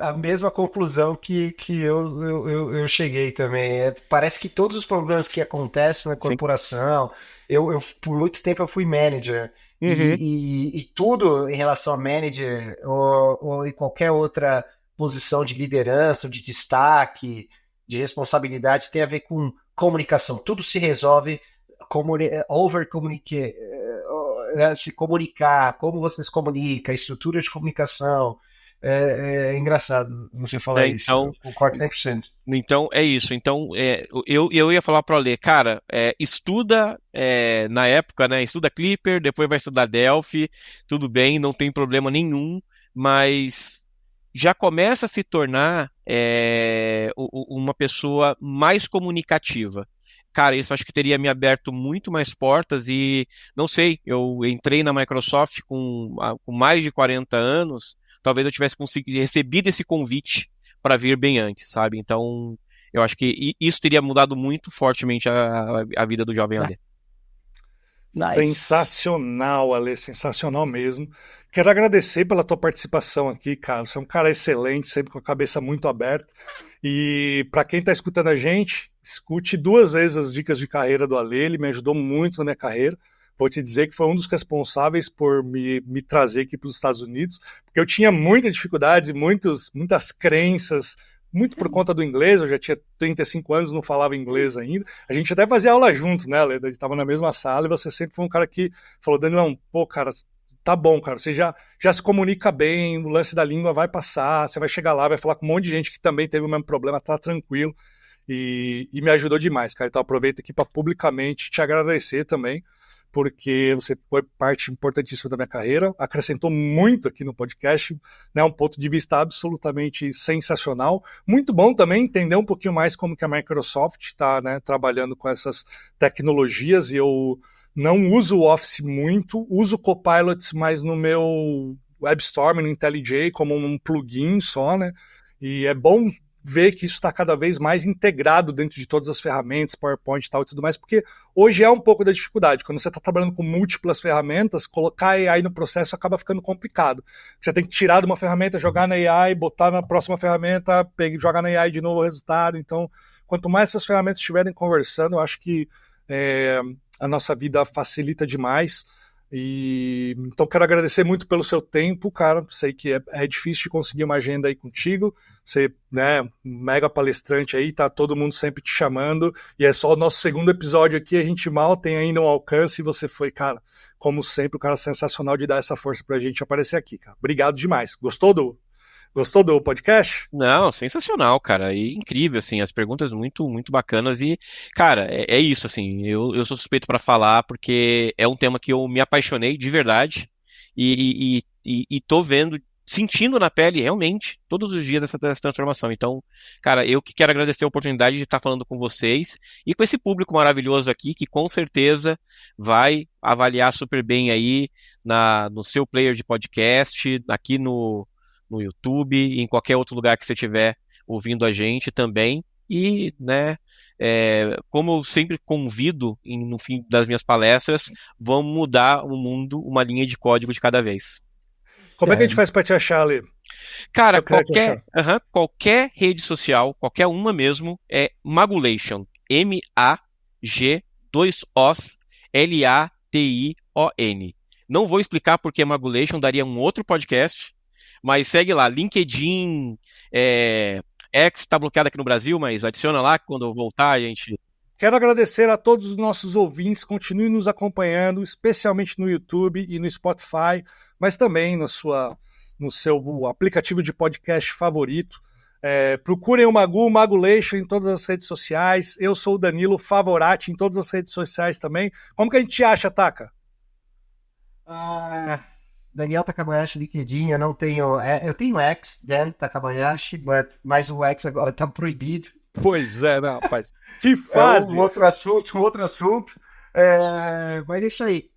a mesma conclusão que eu cheguei também. Parece que todos os problemas que acontecem na Sim. corporação, por muito tempo eu fui manager. Uhum. E tudo em relação a manager ou em qualquer outra posição de liderança, de destaque, de responsabilidade, tem a ver com comunicação. Tudo se resolve over-communicate, se comunicar, como você se comunica, a estrutura de comunicação. É engraçado você falar isso. Então, Eu concordo 100%. então é isso. Então, eu ia falar para o Alê, cara, estuda na época, né? Estuda Clipper, depois vai estudar Delphi, tudo bem, não tem problema nenhum, mas já começa a se tornar uma pessoa mais comunicativa. Cara, isso acho que teria me aberto muito mais portas e, não sei, eu entrei na Microsoft com mais de 40 anos, talvez eu tivesse conseguido recebido esse convite para vir bem antes, sabe? Então, eu acho que isso teria mudado muito fortemente a vida do jovem Ale. Nice. Sensacional, Ale, sensacional mesmo. Quero agradecer pela tua participação aqui, cara. Você é um cara excelente, sempre com a cabeça muito aberta. E para quem está escutando a gente, escute 2 vezes as dicas de carreira do Ale, ele me ajudou muito na minha carreira. Vou te dizer que foi um dos responsáveis por me trazer aqui para os Estados Unidos, porque eu tinha muita dificuldade, muitas crenças, muito por conta do inglês. Eu já tinha 35 anos, não falava inglês ainda. A gente até fazia aula junto, né, Leda? A gente estava na mesma sala e você sempre foi um cara que falou, Danilão, pô, cara, tá bom, cara, você já se comunica bem, o lance da língua vai passar, você vai chegar lá, vai falar com um monte de gente que também teve o mesmo problema, tá tranquilo. E me ajudou demais, cara. Então aproveito aqui para publicamente te agradecer também, porque você foi parte importantíssima da minha carreira, acrescentou muito aqui no podcast, né, um ponto de vista absolutamente sensacional. Muito bom também entender um pouquinho mais como que a Microsoft está, né, trabalhando com essas tecnologias, e eu não uso o Office muito, uso o Copilot mais no meu WebStorm, no IntelliJ, como um plugin só, né, e é bom ver que isso está cada vez mais integrado dentro de todas as ferramentas, PowerPoint e tal e tudo mais, porque hoje é um pouco da dificuldade. Quando você está trabalhando com múltiplas ferramentas, colocar AI no processo acaba ficando complicado. Você tem que tirar de uma ferramenta, jogar na AI, botar na próxima ferramenta, jogar na AI de novo o resultado. Então, quanto mais essas ferramentas estiverem conversando, eu acho que a nossa vida facilita demais. E então quero agradecer muito pelo seu tempo, cara. Sei que é difícil de conseguir uma agenda aí contigo. Você, né, mega palestrante aí, tá todo mundo sempre te chamando. E é só o nosso segundo episódio aqui, a gente mal tem ainda um alcance. E você foi, cara, como sempre, um cara sensacional de dar essa força pra gente aparecer aqui, cara. Obrigado demais. Gostou Gostou do podcast? Não, sensacional, cara. E incrível, assim, as perguntas muito, muito bacanas. E, cara, é isso, assim, eu sou suspeito pra falar porque é um tema que eu me apaixonei de verdade e tô vendo, sentindo na pele realmente todos os dias dessa transformação. Então, cara, eu que quero agradecer a oportunidade de estar falando com vocês e com esse público maravilhoso aqui que com certeza vai avaliar super bem aí no seu player de podcast, aqui no YouTube e em qualquer outro lugar que você estiver ouvindo a gente também. E, né, como eu sempre convido no fim das minhas palestras, vamos mudar o mundo uma linha de código de cada vez. Como é que a gente faz para te achar, Ale? Se Cara, eu quiser te achar. qualquer rede social, qualquer uma mesmo, é Magulation. M-A-G, 2-Os, L-A-T-I-O-N. Não vou explicar por que Magulation, daria um outro podcast, mas segue lá, LinkedIn, X está bloqueado aqui no Brasil, mas adiciona lá que quando eu voltar a gente... Quero agradecer a todos os nossos ouvintes, continue nos acompanhando, especialmente no YouTube e no Spotify, mas também no seu aplicativo de podcast favorito. Procurem o Magulation em todas as redes sociais. Eu sou o Danilo Favorati em todas as redes sociais também. Como que a gente acha, Taka? Daniel Takabayashi, LinkedIn, eu não tenho. Eu tenho X, Dan Takabayashi, mas o X agora está proibido. Pois é, né, rapaz? Que fase! Um outro assunto. Mas é isso aí.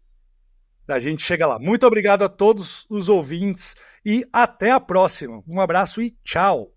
A gente chega lá. Muito obrigado a todos os ouvintes e até a próxima. Um abraço e tchau!